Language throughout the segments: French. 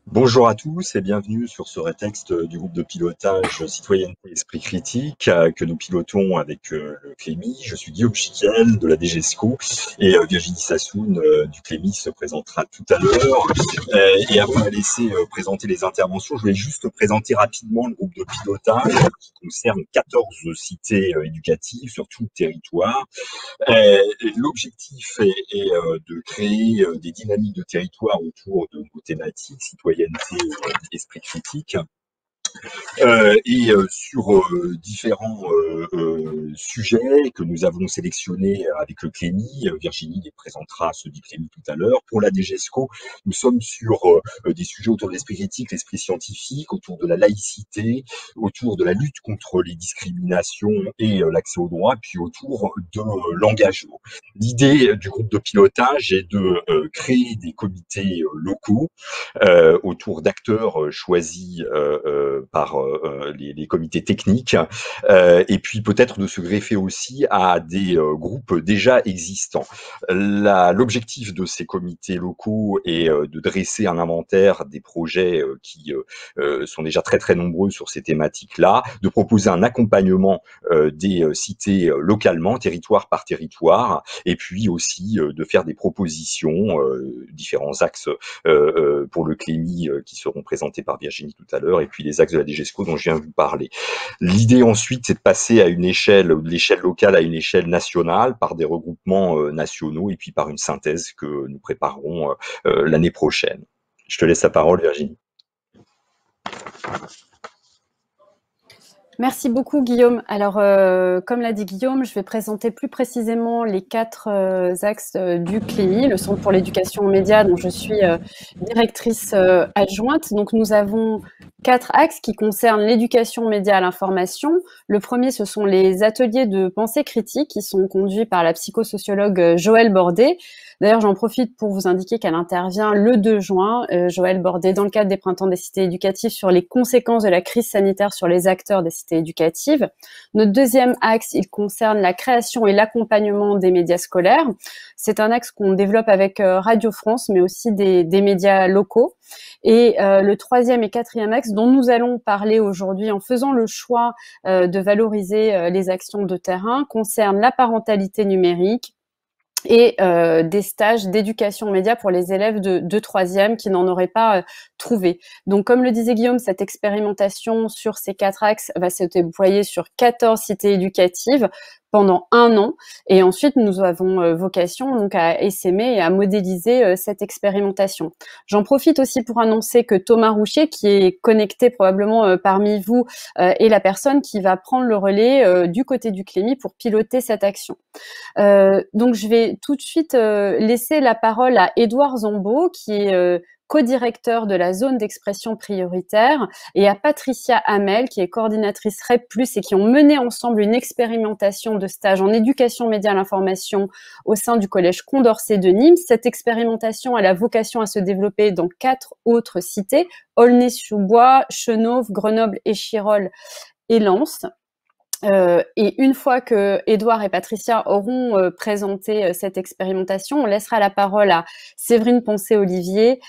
Bonjour à tous et bienvenue sur ce rétexte du groupe de pilotage Citoyenneté Esprit Critique que nous pilotons avec le Clémy. Je suis Guillaume Chiquel de la DGESCO et Virginie Sassoun du Clémy se présentera tout à l'heure. Et avant de laisser présenter les interventions, je vais juste présenter rapidement le groupe de pilotage qui concerne 14 cités éducatives sur tout le territoire. L'objectif est de créer des dynamiques de territoire autour de nos thématiques, citoyenneté, esprit critique, sur différents sujets que nous avons sélectionnés avec le Clémy. Virginie les présentera ceux du Clémy tout à l'heure. Pour la DGESCO, nous sommes sur des sujets autour de l'esprit critique, l'esprit scientifique, autour de la laïcité, autour de la lutte contre les discriminations et l'accès au droit, puis autour de l'engagement. L'idée du groupe de pilotage est de créer des comités locaux autour d'acteurs choisis par les comités techniques, et puis peut-être de se greffer aussi à des groupes déjà existants. L'objectif de ces comités locaux est de dresser un inventaire des projets qui sont déjà très très nombreux sur ces thématiques-là, de proposer un accompagnement des cités localement, territoire par territoire, et puis aussi de faire des propositions, différents axes pour le Clémy qui seront présentés par Virginie tout à l'heure, et puis les axes de la DGESCO dont je viens de vous parler. L'idée ensuite, c'est de passer à une échelle, de l'échelle locale à une échelle nationale, par des regroupements nationaux, et puis par une synthèse que nous préparerons l'année prochaine. Je te laisse la parole, Virginie. Merci beaucoup, Guillaume. Alors, comme l'a dit Guillaume, je vais présenter plus précisément les 4 axes du Clémy, le Centre pour l'éducation aux médias, dont je suis directrice adjointe. Donc, nous avons 4 axes qui concernent l'éducation aux médias à l'information. Le premier, ce sont les ateliers de pensée critique qui sont conduits par la psychosociologue Joëlle Bordet. D'ailleurs, j'en profite pour vous indiquer qu'elle intervient le 2 juin, Joëlle Bordet, dans le cadre des Printemps des cités éducatives, sur les conséquences de la crise sanitaire sur les acteurs des cités éducatives. Notre deuxième axe, il concerne la création et l'accompagnement des médias scolaires. C'est un axe qu'on développe avec Radio France, mais aussi des médias locaux. Et le troisième et quatrième axe dont nous allons parler aujourd'hui en faisant le choix de valoriser les actions de terrain concerne la parentalité numérique, et des stages d'éducation aux médias pour les élèves de troisième qui n'en auraient pas trouvé. Donc, comme le disait Guillaume, cette expérimentation sur ces 4 axes va se déployer sur 14 cités éducatives pendant 1 an. Et ensuite, nous avons vocation donc à essaimer et à modéliser cette expérimentation. J'en profite aussi pour annoncer que Thomas Roucher, qui est connecté probablement parmi vous, est la personne qui va prendre le relais du côté du Clémy pour piloter cette action. Donc, je vais tout de suite laisser la parole à Édouard Zambeau, qui est co-directeur de la zone d'expression prioritaire, et à Patricia Hamel, qui est coordinatrice REP+, et qui ont mené ensemble une expérimentation de stage en éducation média à l'information au sein du collège Condorcet de Nîmes. Cette expérimentation, elle a vocation à se développer dans 4 autres cités: Aulnay-sous-Bois, Chenôve, Grenoble, Échirolles et Lens. Et une fois que Édouard et Patricia auront présenté cette expérimentation, on laissera la parole à Séverine Poncé-Olivier,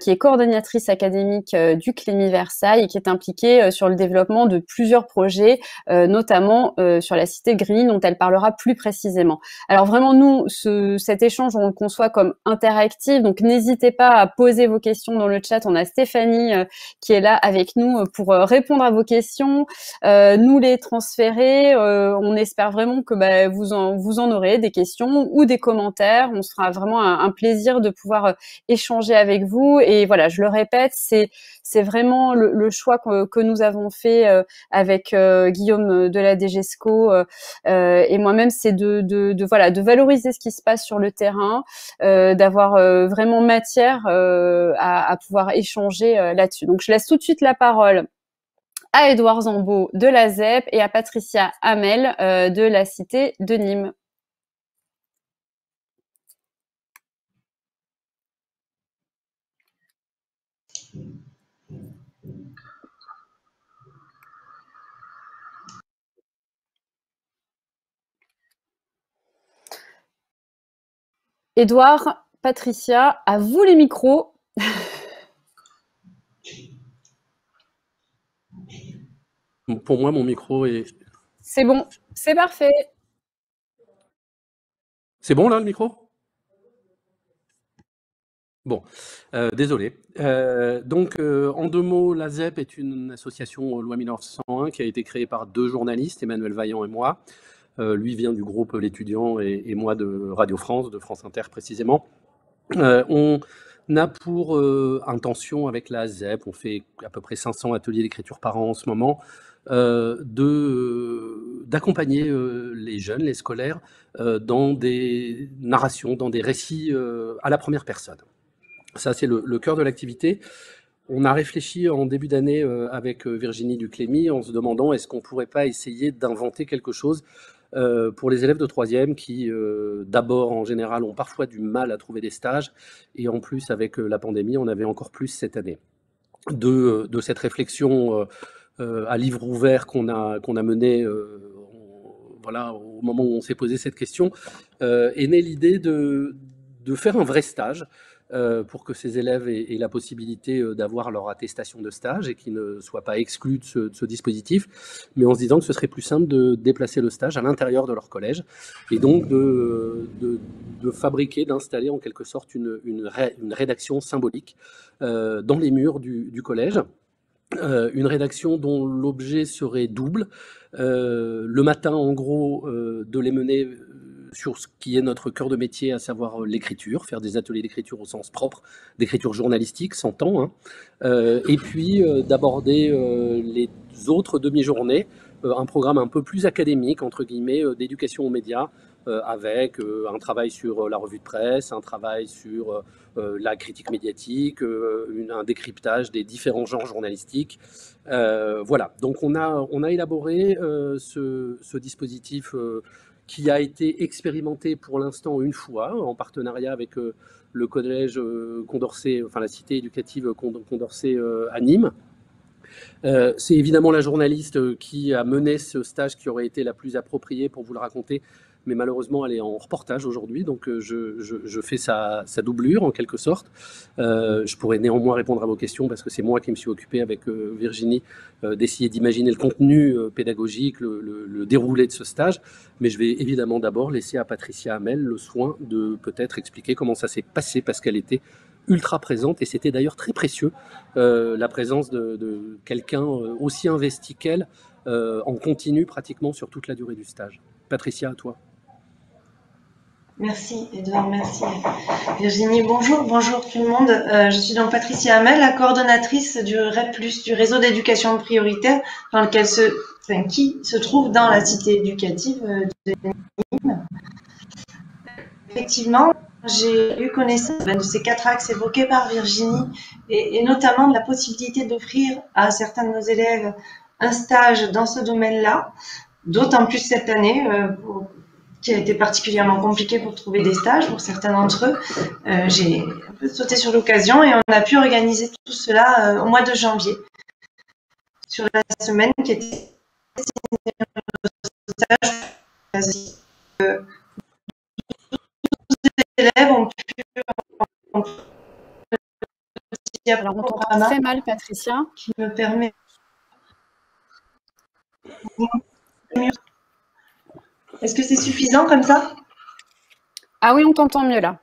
qui est coordonnatrice académique du Clémy Versailles et qui est impliquée sur le développement de plusieurs projets, notamment sur la cité de Grigny, dont elle parlera plus précisément. Alors vraiment, nous, cet échange, on le conçoit comme interactif, donc n'hésitez pas à poser vos questions dans le chat. On a Stéphanie qui est là avec nous pour répondre à vos questions, nous les transférer. On espère vraiment que vous en aurez des questions ou des commentaires. On sera vraiment un plaisir de pouvoir échanger avec vous. Et voilà, je le répète, c'est vraiment le choix que nous avons fait avec Guillaume de la DGESCO et moi-même, c'est de valoriser ce qui se passe sur le terrain, d'avoir vraiment matière à pouvoir échanger là-dessus. Donc, je laisse tout de suite la parole à Édouard Zambeau de la ZEP et à Patricia Hamel de la cité de Nîmes. Édouard, Patricia, à vous les micros. Pour moi, mon micro est... C'est bon, c'est parfait. C'est bon là, le micro? Bon, désolé. Donc, en 2 mots, la ZEP est une association loi 1901 qui a été créée par 2 journalistes, Emmanuel Vaillant et moi. Lui vient du groupe L'Étudiant et moi de Radio France, de France Inter précisément. On a pour intention avec la ZEP, on fait à peu près 500 ateliers d'écriture par an en ce moment, d'accompagner les jeunes, les scolaires, dans des narrations, dans des récits à la première personne. Ça, c'est le cœur de l'activité. On a réfléchi en début d'année avec Virginie Duclémy en se demandant est-ce qu'on ne pourrait pas essayer d'inventer quelque chose pour les élèves de troisième qui, d'abord, en général, ont parfois du mal à trouver des stages. Et en plus, avec la pandémie, on avait encore plus cette année. De cette réflexion à livre ouvert qu'on a menée voilà, au moment où on s'est posé cette question, est née l'idée de faire un vrai stage pour que ces élèves aient la possibilité d'avoir leur attestation de stage et qu'ils ne soient pas exclus de ce dispositif, mais en se disant que ce serait plus simple de déplacer le stage à l'intérieur de leur collège et donc de fabriquer, d'installer en quelque sorte une rédaction symbolique dans les murs du collège. Une rédaction dont l'objet serait double. Le matin, en gros, de les mener sur ce qui est notre cœur de métier, à savoir l'écriture, faire des ateliers d'écriture au sens propre, d'écriture journalistique, s'entend, hein. Et puis d'aborder les autres demi-journées, un programme un peu plus académique, entre guillemets, d'éducation aux médias, avec un travail sur la revue de presse, un travail sur la critique médiatique, un décryptage des différents genres journalistiques. Voilà, donc on a élaboré ce dispositif qui a été expérimenté pour l'instant une fois en partenariat avec le collège Condorcet, enfin la cité éducative Condorcet à Nîmes. C'est évidemment la journaliste qui a mené ce stage qui aurait été la plus appropriée pour vous le raconter, mais malheureusement elle est en reportage aujourd'hui, donc je fais sa doublure en quelque sorte. Je pourrais néanmoins répondre à vos questions parce que c'est moi qui me suis occupé avec Virginie d'essayer d'imaginer le contenu pédagogique, le déroulé de ce stage, mais je vais évidemment d'abord laisser à Patricia Hamel le soin de peut-être expliquer comment ça s'est passé parce qu'elle était ultra présente et c'était d'ailleurs très précieux la présence de quelqu'un aussi investi qu'elle en continu pratiquement sur toute la durée du stage. Patricia, à toi. Merci Edouard, merci Virginie. Bonjour tout le monde. Je suis donc Patricia Hamel, la coordonnatrice du REP+, du réseau d'éducation prioritaire, qui se trouve dans la cité éducative de Nîmes. Effectivement, j'ai eu connaissance de ces 4 axes évoqués par Virginie et notamment de la possibilité d'offrir à certains de nos élèves un stage dans ce domaine-là, d'autant plus cette année qui a été particulièrement compliqué pour trouver des stages pour certains d'entre eux. J'ai un peu sauté sur l'occasion et on a pu organiser tout cela au mois de janvier sur la semaine qui était stage. Les élèves ont pu alors on t'entend très mal, Patricia. Qui me permet Est-ce que c'est suffisant comme ça? Ah oui, on t'entend mieux là.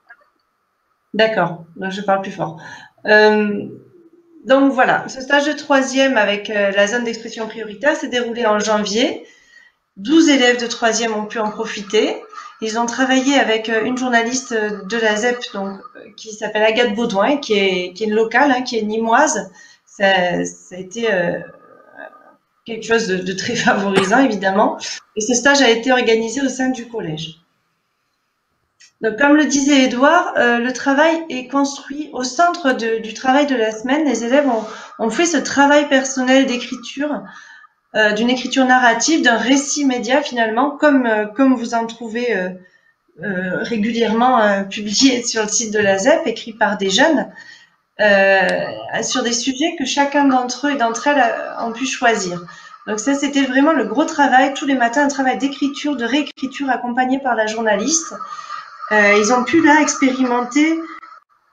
D'accord, je parle plus fort. Donc voilà, ce stage de troisième avec la zone d'expression prioritaire s'est déroulé en janvier. 12 élèves de troisième ont pu en profiter. Ils ont travaillé avec une journaliste de la ZEP donc, qui s'appelle Agathe Baudouin, qui est une locale, hein, qui est nîmoise. Ça a été quelque chose de très favorisant, évidemment. Et ce stage a été organisé au sein du collège. Donc, comme le disait Edouard, le travail est construit au centre du travail de la semaine. Les élèves ont fait ce travail personnel d'écriture, d'une écriture narrative, d'un récit média finalement, comme vous en trouvez régulièrement publié sur le site de la ZEP, écrit par des jeunes, sur des sujets que chacun d'entre eux et d'entre elles ont pu choisir. Donc ça, c'était vraiment le gros travail, tous les matins, un travail d'écriture, de réécriture accompagné par la journaliste. Ils ont pu là expérimenter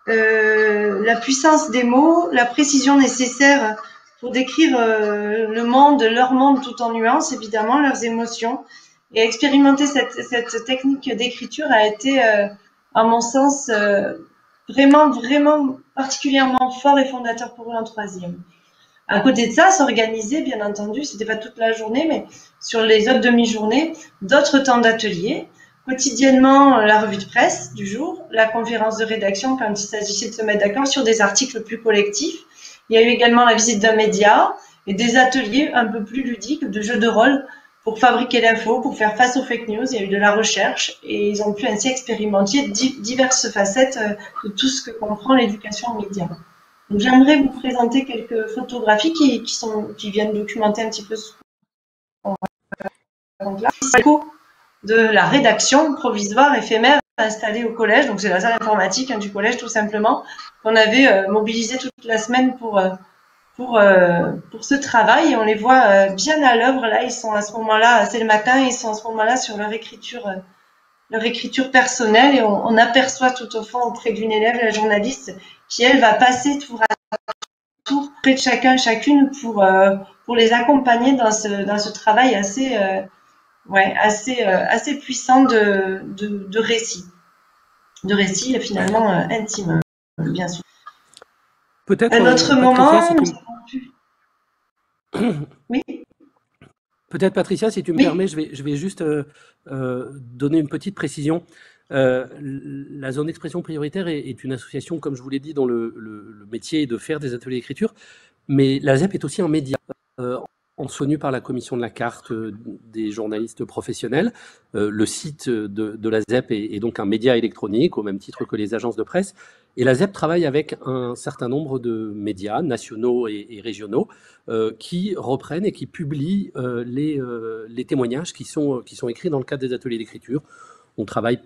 la puissance des mots, la précision nécessaire pour décrire le monde, leur monde tout en nuances, évidemment, leurs émotions. Et expérimenter cette technique d'écriture a été, à mon sens, vraiment particulièrement fort et fondateur pour eux en troisième. À côté de ça, s'organiser, bien entendu, c'était pas toute la journée, mais sur les autres demi-journées, d'autres temps d'atelier. Quotidiennement, la revue de presse du jour, la conférence de rédaction quand il s'agissait de se mettre d'accord sur des articles plus collectifs. Il y a eu également la visite d'un média et des ateliers un peu plus ludiques de jeux de rôle pour fabriquer l'info, pour faire face aux fake news. Il y a eu de la recherche et ils ont pu ainsi expérimenter diverses facettes de tout ce que comprend l'éducation aux médias. Donc, j'aimerais vous présenter quelques photographies qui viennent documenter un petit peu ce qu'on raconte là. C'est de la rédaction provisoire éphémère installée au collège. Donc, c'est la salle informatique du collège, tout simplement, qu'on avait mobilisé toute la semaine pour ce travail. Et on les voit bien à l'œuvre. Là, ils sont à ce moment-là, c'est le matin, ils sont à ce moment-là sur leur écriture personnelle. Et on aperçoit tout au fond, auprès d'une élève, la journaliste, qui, elle, va passer tour à tour près de chacune pour les accompagner dans ce travail assez puissant de récit. De récit, finalement, intime, bien sûr. Peut-être un autre moment. Oui. Peut-être, Patricia, si tu me permets, je vais juste donner une petite précision. La zone d'expression prioritaire est une association, comme je vous l'ai dit, dont le métier est de faire des ateliers d'écriture, mais la ZEP est aussi un média soutenu par la commission de la carte des journalistes professionnels. Le site de la ZEP est donc un média électronique, au même titre que les agences de presse. Et la ZEP travaille avec un certain nombre de médias nationaux et régionaux qui reprennent et qui publient les témoignages qui sont écrits dans le cadre des ateliers d'écriture. On travaille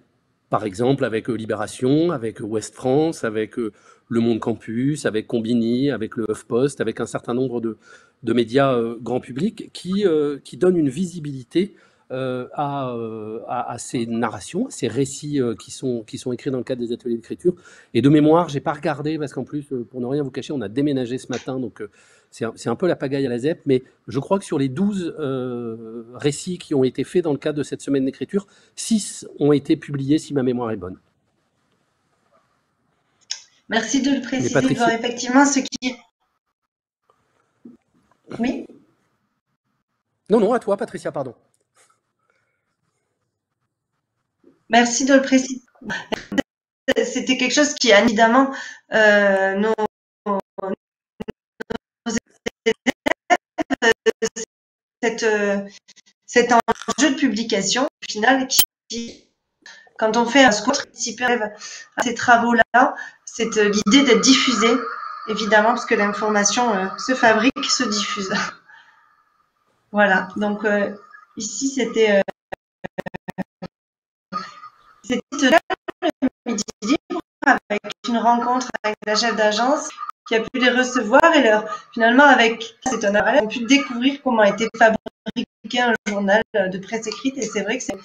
par exemple avec Libération, avec Ouest France, avec Le Monde Campus, avec Combini, avec le HuffPost, avec un certain nombre de médias grand public qui donnent une visibilité à ces narrations, à ces récits qui sont écrits dans le cadre des ateliers d'écriture. Et de mémoire, j'ai pas regardé, parce qu'en plus, pour ne rien vous cacher, on a déménagé ce matin, donc c'est un peu la pagaille à la ZEP, mais je crois que sur les 12 récits qui ont été faits dans le cadre de cette semaine d'écriture, 6 ont été publiés, si ma mémoire est bonne. Merci de le préciser, Yvon. Effectivement, ce qui... Oui. Non, à toi, Patricia, pardon. Merci de le préciser. C'était quelque chose qui, évidemment, nos élèves, cet enjeu de publication, au final, qui, quand on fait un scout, participer à ces travaux-là, c'est l'idée d'être diffusé, évidemment, parce que l'information se fabrique, se diffuse. Voilà, donc ici, c'était le midi libre avec une rencontre avec la chef d'agence qui a pu les recevoir et finalement c'est un appareil, on a pu découvrir comment était fabriqué un journal de presse écrite. Et c'est vrai que c'est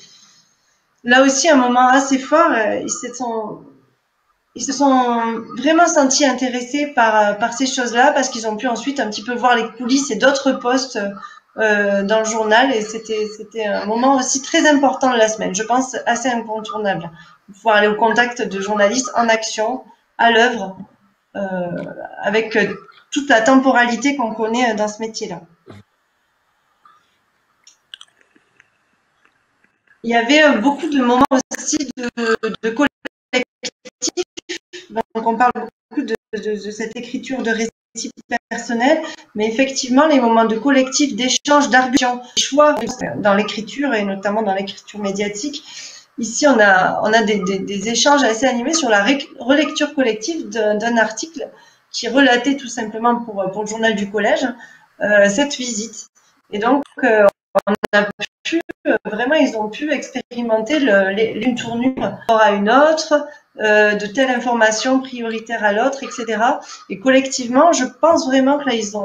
là aussi un moment assez fort. Ils se sont vraiment sentis intéressés par ces choses-là, parce qu'ils ont pu ensuite un petit peu voir les coulisses et d'autres postes dans le journal. Et c'était un moment aussi très important de la semaine, je pense assez incontournable, de pouvoir aller au contact de journalistes en action, à l'œuvre, avec toute la temporalité qu'on connaît dans ce métier-là. Il y avait beaucoup de moments aussi de collectif. Donc on parle beaucoup de cette écriture de récits personnels, mais effectivement les moments de collectif, d'échange, d'arguments, de choix dans l'écriture et notamment dans l'écriture médiatique. Ici on a des échanges assez animés sur la relecture collective d'un article qui relatait tout simplement pour le journal du collège cette visite. Et donc on a pu vraiment, ils ont pu expérimenter une tournure à une autre, de telle information prioritaire à l'autre, etc. Et collectivement, je pense vraiment que là, ils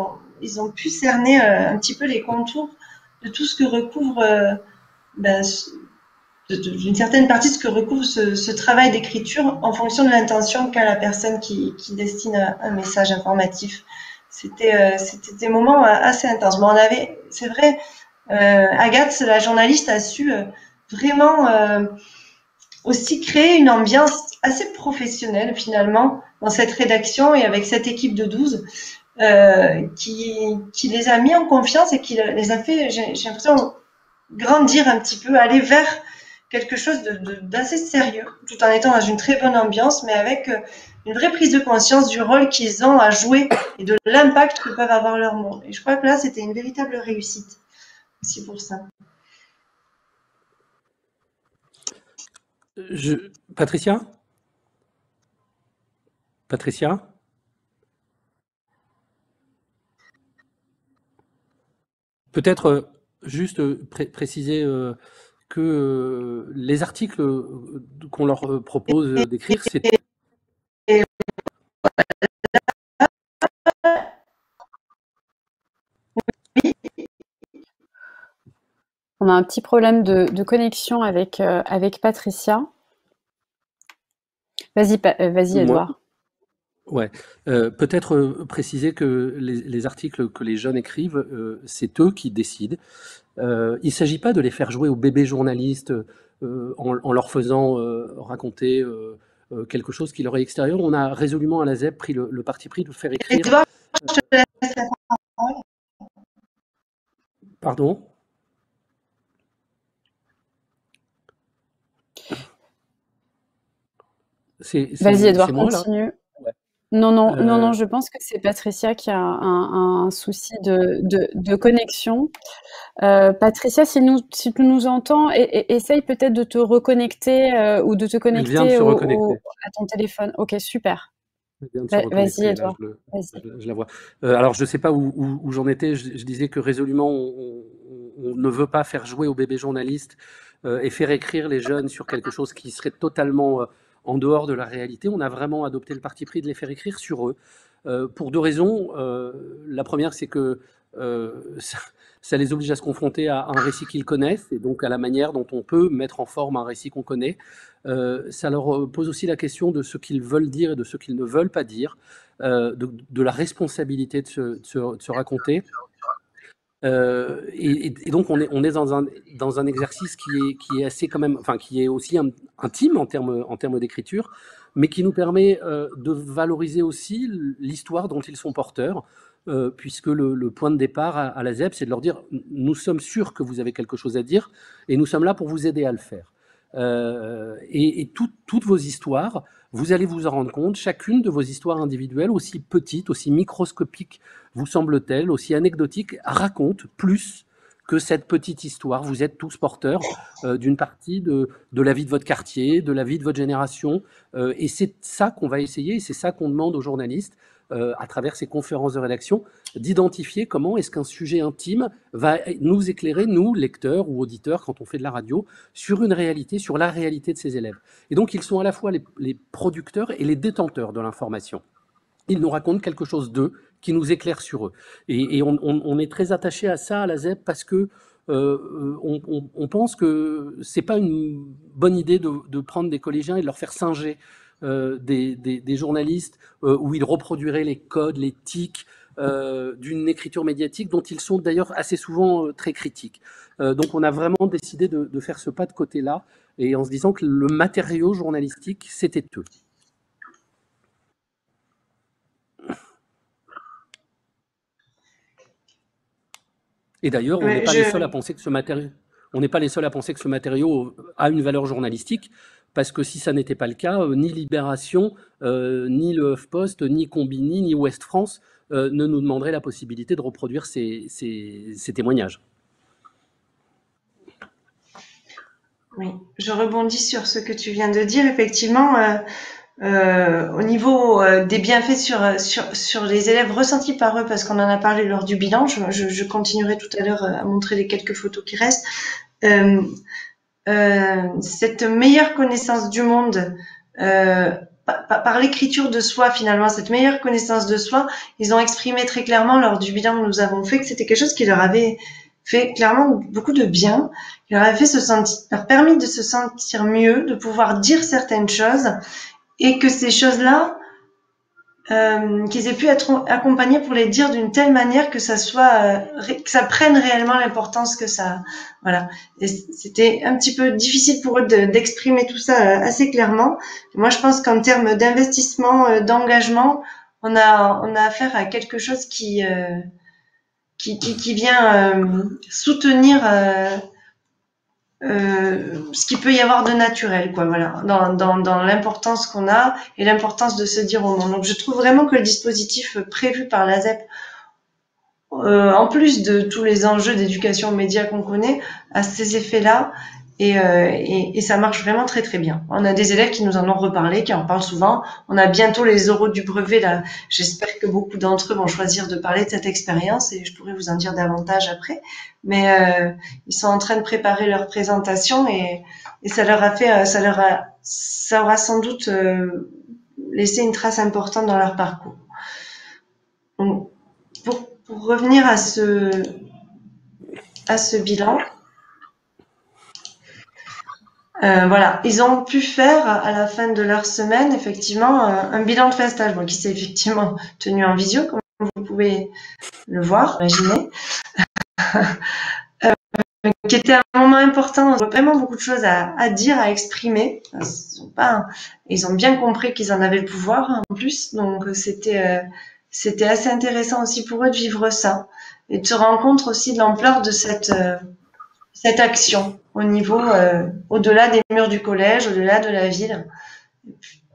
ont pu cerner un petit peu les contours de tout ce que recouvre, d'une certaine partie, ce que recouvre ce travail d'écriture en fonction de l'intention qu'a la personne qui destine un message informatif. c'était des moments assez intenses. Bon, c'est vrai, Agathe, la journaliste, a su vraiment aussi créer une ambiance assez professionnelle finalement dans cette rédaction et avec cette équipe de 12 qui les a mis en confiance et qui les a fait, j'ai l'impression, grandir un petit peu, aller vers quelque chose d'assez sérieux, tout en étant dans une très bonne ambiance, mais avec une vraie prise de conscience du rôle qu'ils ont à jouer et de l'impact que peuvent avoir leurs mots. Et je crois que là, c'était une véritable réussite aussi pour ça. Patricia? Patricia? Peut-être juste préciser que les articles qu'on leur propose d'écrire, c'est... On a un petit problème de connexion avec Patricia. Vas-y, Edouard. Ouais, peut-être préciser que les articles que les jeunes écrivent, c'est eux qui décident. Il ne s'agit pas de les faire jouer aux bébés journalistes en leur faisant raconter quelque chose qui leur est extérieur. On a résolument à la ZEP pris le parti pris de faire écrire... Edouard, je te laisse la parole. Pardon ? Vas-y, Edouard, moi, continue. Ouais. Non, je pense que c'est Patricia qui a un souci de connexion. Patricia, si tu nous entends, essaye peut-être de te reconnecter ou de te connecter à ton téléphone. Ok, super. Vas-y, Edouard. Je la vois. Alors, je ne sais pas où j'en étais. Je disais que résolument, on ne veut pas faire jouer aux bébés journalistes et faire écrire les jeunes sur quelque chose qui serait totalement en dehors de la réalité. On a vraiment adopté le parti pris de les faire écrire sur eux, pour deux raisons. La première, c'est que ça les oblige à se confronter à un récit qu'ils connaissent et donc à la manière dont on peut mettre en forme un récit qu'on connaît. Ça leur pose aussi la question de ce qu'ils veulent dire et de ce qu'ils ne veulent pas dire, de la responsabilité de se raconter. Et donc on est dans un exercice qui est assez quand même, enfin qui est aussi intime en termes d'écriture, mais qui nous permet de valoriser aussi l'histoire dont ils sont porteurs, puisque le point de départ à la ZEP, c'est de leur dire nous sommes sûrs que vous avez quelque chose à dire et nous sommes là pour vous aider à le faire. Et toutes vos histoires, vous allez vous en rendre compte, chacune de vos histoires individuelles, aussi petites, aussi microscopiques vous semble-t-elle, aussi anecdotique, raconte plus que cette petite histoire. Vous êtes tous porteurs d'une partie de la vie de votre quartier, de la vie de votre génération, et c'est ça qu'on va essayer, et c'est ça qu'on demande aux journalistes, à travers ces conférences de rédaction, d'identifier comment est-ce qu'un sujet intime va nous éclairer, nous, lecteurs ou auditeurs, quand on fait de la radio, sur une réalité, sur la réalité de ces élèves. Et donc, ils sont à la fois les producteurs et les détenteurs de l'information. Ils nous racontent quelque chose d'eux, qui nous éclaire sur eux. Et on est très attaché à ça, à la ZEP, parce que on pense que c'est pas une bonne idée de prendre des collégiens et de leur faire singer des journalistes où ils reproduiraient les codes, les tics d'une écriture médiatique dont ils sont d'ailleurs assez souvent très critiques. Donc on a vraiment décidé de faire ce pas de côté-là, et en se disant que le matériau journalistique, c'était eux. Et d'ailleurs, on n'est pas les seuls à penser que ce matériau, a une valeur journalistique, parce que si ça n'était pas le cas, ni Libération, ni le HuffPost, ni Combini, ni Ouest France ne nous demanderaient la possibilité de reproduire ces témoignages. Oui, je rebondis sur ce que tu viens de dire. Effectivement, au niveau des bienfaits sur les élèves ressentis par eux, parce qu'on en a parlé lors du bilan, je continuerai tout à l'heure à montrer les quelques photos qui restent. Cette meilleure connaissance du monde par l'écriture de soi, finalement, cette meilleure connaissance de soi, ils ont exprimé très clairement lors du bilan que nous avons fait que c'était quelque chose qui leur avait fait clairement beaucoup de bien, qui leur avait leur permis de se sentir mieux, de pouvoir dire certaines choses, et que ces choses-là qu'ils aient pu être accompagnés pour les dire d'une telle manière que ça soit, que ça prenne réellement l'importance que ça, voilà. Et c'était un petit peu difficile pour eux d'exprimer tout ça assez clairement. Moi, je pense qu'en termes d'investissement, d'engagement, on a affaire à quelque chose qui vient soutenir ce qu'il peut y avoir de naturel, quoi, voilà, dans l'importance qu'on a et l'importance de se dire au monde. Donc, je trouve vraiment que le dispositif prévu par la ZEP, en plus de tous les enjeux d'éducation aux médias qu'on connaît, a ces effets-là et ça marche vraiment très très bien. On a des élèves qui nous en ont reparlé, qui en parlent souvent. On a bientôt les oraux du brevet là. J'espère que beaucoup d'entre eux vont choisir de parler de cette expérience et je pourrais vous en dire davantage après. Mais ils sont en train de préparer leur présentation et ça leur a fait, ça aura sans doute laissé une trace importante dans leur parcours. Donc, pour revenir à ce bilan. Voilà, ils ont pu faire à la fin de leur semaine effectivement un bilan de fin stage, qui s'est effectivement tenu en visio, comme vous pouvez le voir, imaginez, qui était un moment important. Ils ont vraiment beaucoup de choses à dire, à exprimer. Ils ont bien compris qu'ils en avaient le pouvoir en plus, donc c'était assez intéressant aussi pour eux de vivre ça et de se rendre compte aussi de l'ampleur de cette action au niveau au-delà des murs du collège, au-delà de la ville.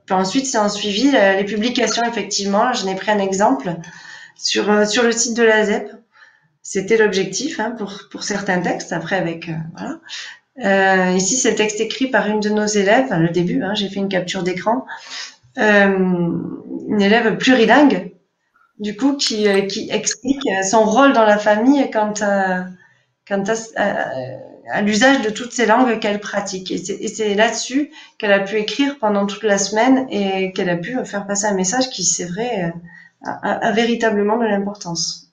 Puis ensuite, c'est en suivi les publications, effectivement. Je n'ai pris un exemple sur le site de la ZEP. C'était l'objectif pour certains textes. Après, avec voilà. Ici, c'est le texte écrit par une de nos élèves. Le début, j'ai fait une capture d'écran. Une élève plurilingue, du coup, qui explique son rôle dans la famille quant à l'usage de toutes ces langues qu'elle pratique. Et c'est là-dessus qu'elle a pu écrire pendant toute la semaine et qu'elle a pu faire passer un message qui, c'est vrai, a véritablement de l'importance.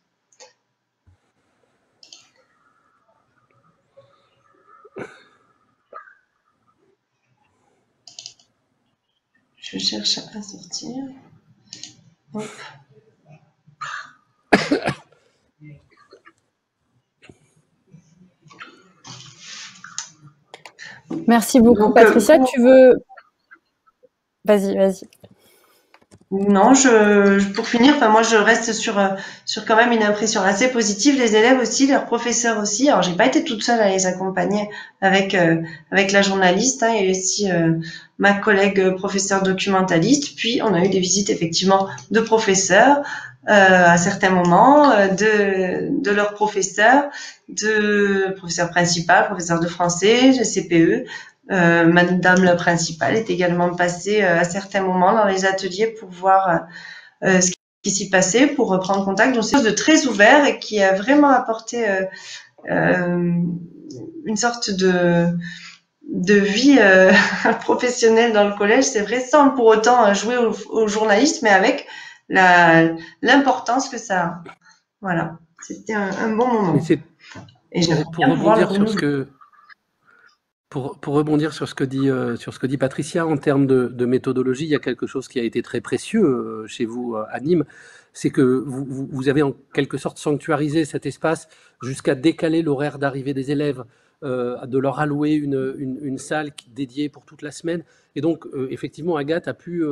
Je cherche à sortir. Hop. Merci beaucoup. Donc, Patricia, tu veux... Vas-y. Non, pour finir, moi je reste sur quand même une impression assez positive. Les élèves aussi, leurs professeurs aussi. Alors j'ai pas été toute seule à les accompagner avec la journaliste. Il y a aussi ma collègue professeure documentaliste. Puis on a eu des visites effectivement de professeurs à certains moments, de leurs professeurs, de professeur principal, professeur de français, de CPE. Madame la principale est également passée à certains moments dans les ateliers pour voir ce qui s'y passait, pour reprendre contact. Donc c'est quelque chose de très ouvert et qui a vraiment apporté une sorte de vie professionnelle dans le collège, c'est vrai, sans pour autant jouer au journaliste, mais avec l'importance que ça a. Voilà, c'était un bon moment. Et pour rebondir sur ce que... Pour rebondir sur ce que dit Patricia en termes de méthodologie, il y a quelque chose qui a été très précieux chez vous à Nîmes, c'est que vous avez en quelque sorte sanctuarisé cet espace jusqu'à décaler l'horaire d'arrivée des élèves, de leur allouer une salle dédiée pour toute la semaine. Et donc, effectivement, Agathe a pu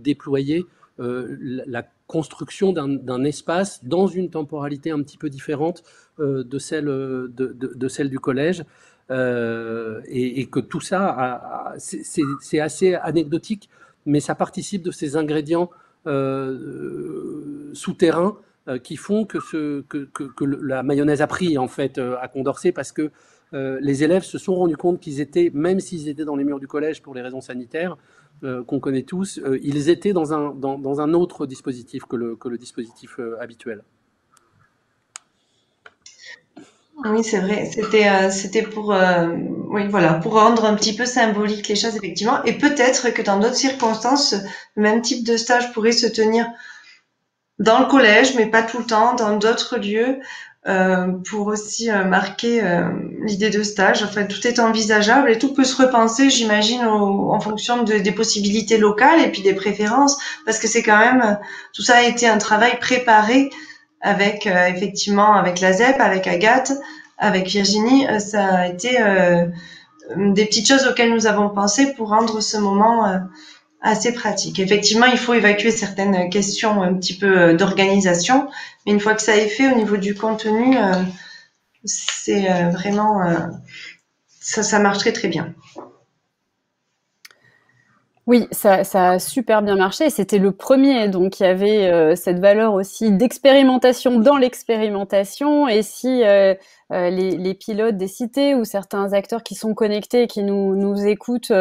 déployer la construction d'un espace dans une temporalité un petit peu différente de celle du collège. Et que tout ça, c'est assez anecdotique, mais ça participe de ces ingrédients souterrains qui font que la mayonnaise a pris en fait à Condorcet, parce que les élèves se sont rendus compte qu'ils étaient, même s'ils étaient dans les murs du collège pour les raisons sanitaires qu'on connaît tous, ils étaient dans un autre dispositif que le dispositif habituel. Oui, c'est vrai. C'était pour pour rendre un petit peu symbolique les choses, effectivement. Et peut-être que dans d'autres circonstances, le même type de stage pourrait se tenir dans le collège, mais pas tout le temps, dans d'autres lieux, pour aussi marquer l'idée de stage. Enfin, tout est envisageable et tout peut se repenser, j'imagine, en fonction des possibilités locales et puis des préférences, parce que c'est quand même, tout ça a été un travail préparé avec effectivement avec la ZEP, avec Agathe, avec Virginie. Ça a été des petites choses auxquelles nous avons pensé pour rendre ce moment assez pratique. Effectivement, il faut évacuer certaines questions un petit peu d'organisation, mais une fois que ça est fait au niveau du contenu, c'est vraiment ça marche très très bien. Oui, ça a super bien marché et c'était le premier, donc il y avait cette valeur aussi d'expérimentation dans l'expérimentation. Et si les pilotes des cités ou certains acteurs qui sont connectés, qui nous écoutent,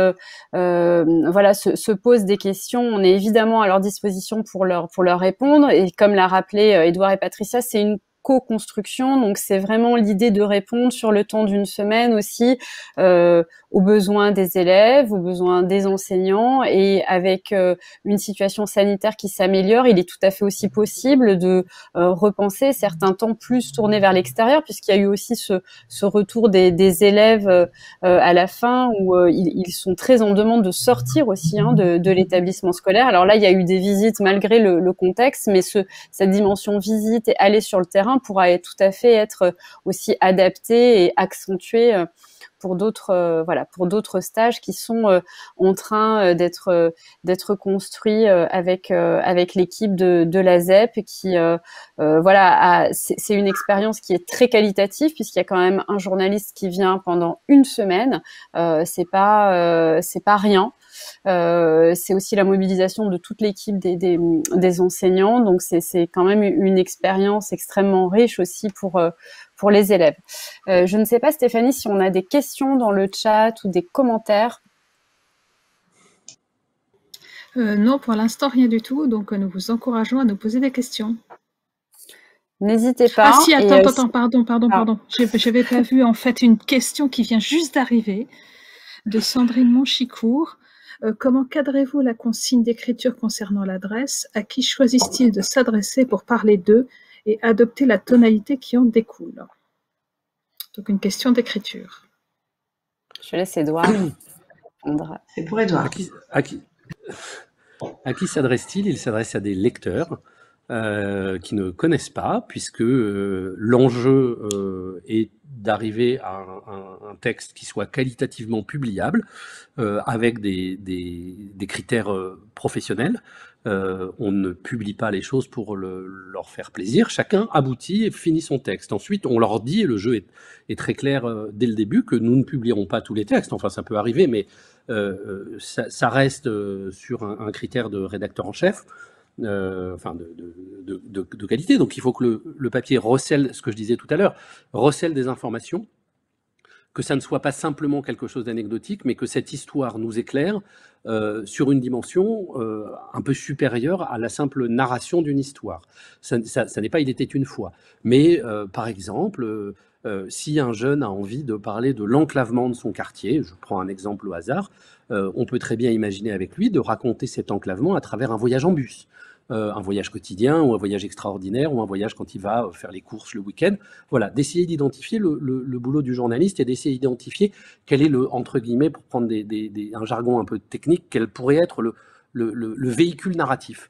voilà, se posent des questions, on est évidemment à leur disposition pour leur répondre. Et comme l'a rappelé Édouard et Patricia, c'est une co-construction, donc c'est vraiment l'idée de répondre sur le temps d'une semaine aussi aux besoins des élèves, aux besoins des enseignants, et avec une situation sanitaire qui s'améliore, il est tout à fait aussi possible de repenser certains temps plus tournés vers l'extérieur, puisqu'il y a eu aussi ce retour des élèves à la fin où ils sont très en demande de sortir aussi de l'établissement scolaire. Alors là, il y a eu des visites malgré le contexte, mais cette dimension visite et aller sur le terrain pourra tout à fait être aussi adaptée et accentuée pour d'autres stages qui sont en train d'être construits avec l'équipe de la ZEP, qui c'est une expérience qui est très qualitative, puisqu'il y a quand même un journaliste qui vient pendant une semaine. C'est pas rien. C'est aussi la mobilisation de toute l'équipe des enseignants, donc c'est quand même une expérience extrêmement riche aussi pour les élèves. Je ne sais pas, Stéphanie, si on a des questions dans le chat ou des commentaires. Non, pour l'instant, rien du tout, donc nous vous encourageons à nous poser des questions. N'hésitez pas. Ah si, attends, pardon. J'avais pas vu en fait une question qui vient juste d'arriver de Sandrine Monchicourt. Comment cadrez-vous la consigne d'écriture concernant l'adresse? À qui choisissent-ils de s'adresser pour parler d'eux et adopter la tonalité qui en découle? Donc une question d'écriture. Je laisse Édouard répondre. C'est pour Édouard. À qui s'adresse-t-il? Il s'adresse à des lecteurs qui ne connaissent pas, puisque l'enjeu est d'arriver à un texte qui soit qualitativement publiable, avec des critères professionnels. On ne publie pas les choses pour leur faire plaisir. Chacun aboutit et finit son texte. Ensuite, on leur dit, et le jeu est très clair dès le début, que nous ne publierons pas tous les textes. Enfin, ça peut arriver, mais ça reste sur un critère de rédacteur en chef. Enfin de qualité. Donc il faut que le papier recèle, ce que je disais tout à l'heure, recèle des informations, que ça ne soit pas simplement quelque chose d'anecdotique, mais que cette histoire nous éclaire sur une dimension un peu supérieure à la simple narration d'une histoire. Ça n'est pas « il était une fois », mais par exemple, si un jeune a envie de parler de l'enclavement de son quartier, je prends un exemple au hasard, on peut très bien imaginer avec lui de raconter cet enclavement à travers un voyage en bus. Un voyage quotidien ou un voyage extraordinaire ou un voyage quand il va faire les courses le week-end. Voilà, d'essayer d'identifier le boulot du journaliste et d'essayer d'identifier quel est entre guillemets, pour prendre un jargon un peu technique, quel pourrait être le véhicule narratif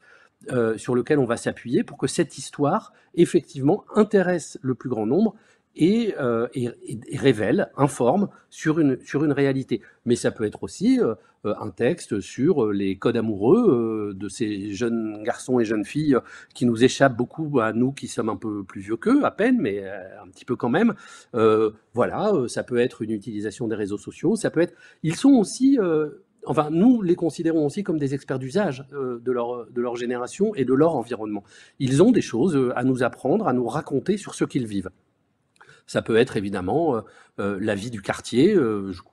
sur lequel on va s'appuyer pour que cette histoire, effectivement, intéresse le plus grand nombre et révèle, informe sur une réalité. Mais ça peut être aussi un texte sur les codes amoureux de ces jeunes garçons et jeunes filles qui nous échappent beaucoup à nous qui sommes un peu plus vieux qu'eux, à peine, mais un petit peu quand même. Voilà, ça peut être une utilisation des réseaux sociaux, ça peut être... Ils sont aussi... Enfin, nous les considérons aussi comme des experts d'usage de leur génération et de leur environnement. Ils ont des choses à nous apprendre, à nous raconter sur ce qu'ils vivent. Ça peut être évidemment la vie du quartier.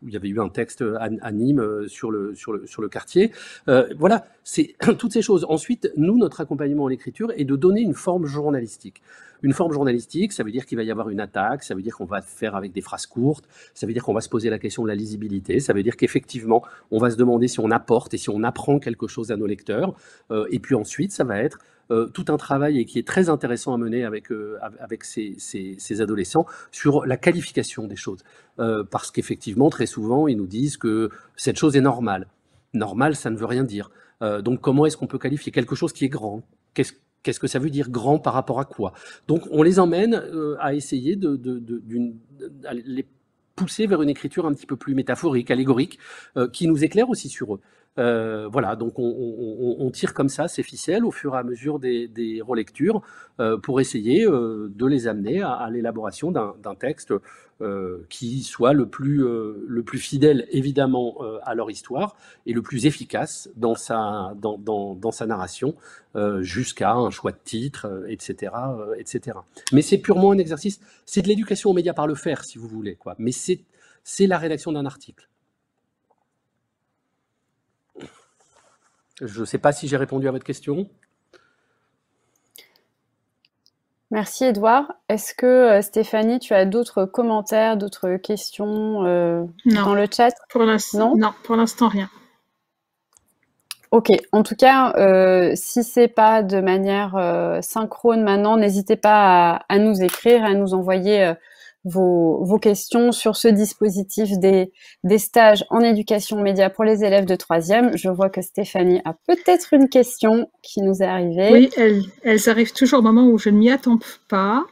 Il y avait eu un texte à Nîmes sur le quartier. Voilà, c'est toutes ces choses. Ensuite, nous, notre accompagnement en l'écriture est de donner une forme journalistique. Une forme journalistique, ça veut dire qu'il va y avoir une attaque, ça veut dire qu'on va faire avec des phrases courtes, ça veut dire qu'on va se poser la question de la lisibilité, ça veut dire qu'effectivement, on va se demander si on apporte et si on apprend quelque chose à nos lecteurs. Et puis ensuite, ça va être tout un travail et qui est très intéressant à mener avec ces adolescents sur la qualification des choses. Parce qu'effectivement, très souvent, ils nous disent que cette chose est normale. Normal, ça ne veut rien dire. Donc comment est-ce qu'on peut qualifier quelque chose qui est grand? Qu'est-ce que ça veut dire grand par rapport à quoi? Donc on les emmène à essayer de les pousser vers une écriture un petit peu plus métaphorique, allégorique, qui nous éclaire aussi sur eux. Voilà, donc on tire comme ça ces ficelles au fur et à mesure des relectures pour essayer de les amener à l'élaboration d'un texte qui soit le plus fidèle évidemment à leur histoire et le plus efficace dans sa narration jusqu'à un choix de titre, etc., etc. Mais c'est purement un exercice, c'est de l'éducation aux médias par le faire, si vous voulez, quoi. Mais c'est la rédaction d'un article. Je ne sais pas si j'ai répondu à votre question. Merci Édouard. Est-ce que Stéphanie, tu as d'autres commentaires, d'autres questions dans le chat? Non, pour l'instant rien. Ok, en tout cas, si c'est pas de manière synchrone maintenant, n'hésitez pas à nous écrire, à nous envoyer vos questions sur ce dispositif des stages en éducation média pour les élèves de 3e. Je vois que Stéphanie a peut-être une question qui nous est arrivée. Oui, elles arrivent toujours au moment où je ne m'y attends pas.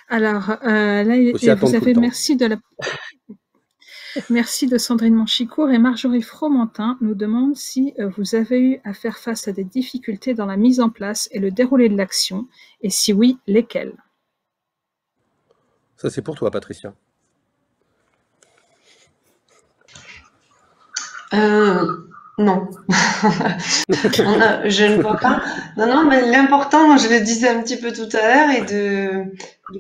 Alors, là, vous avez merci de Sandrine Manchicourt et Marjorie Fromentin nous demande si vous avez eu à faire face à des difficultés dans la mise en place et le déroulé de l'action, et si oui, lesquelles? Ça, c'est pour toi, Patricia. Non. Je ne vois pas. Non, mais l'important, je le disais un petit peu tout à l'heure, est de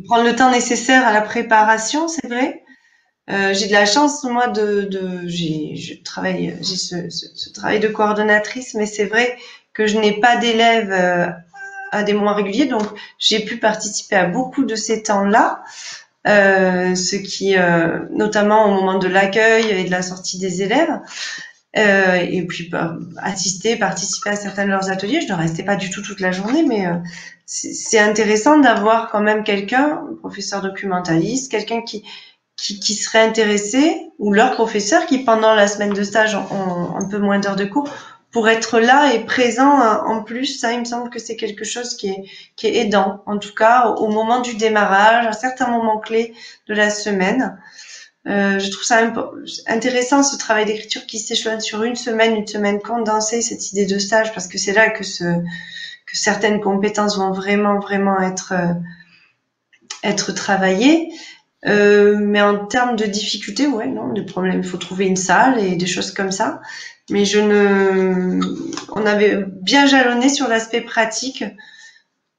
prendre le temps nécessaire à la préparation, c'est vrai. J'ai de la chance, moi, j'ai ce travail de coordonnatrice, mais c'est vrai que je n'ai pas d'élèves à des moments réguliers, donc j'ai pu participer à beaucoup de ces temps-là. Ce qui, notamment au moment de l'accueil et de la sortie des élèves, et puis participer à certains de leurs ateliers. Je ne restais pas du tout toute la journée, mais c'est intéressant d'avoir quand même quelqu'un, un professeur documentaliste, quelqu'un qui serait intéressé, ou leur professeur qui pendant la semaine de stage ont un peu moins d'heures de cours, pour être là et présent en plus. Ça, il me semble que c'est quelque chose qui est aidant, en tout cas au moment du démarrage, à certains moments clés de la semaine. Je trouve ça intéressant, ce travail d'écriture qui s'échelonne sur une semaine condensée, cette idée de stage, parce que c'est là que certaines compétences vont vraiment être travaillées. Mais en termes de difficultés, ouais, non, de problème. Il faut trouver une salle et des choses comme ça. Mais on avait bien jalonné sur l'aspect pratique.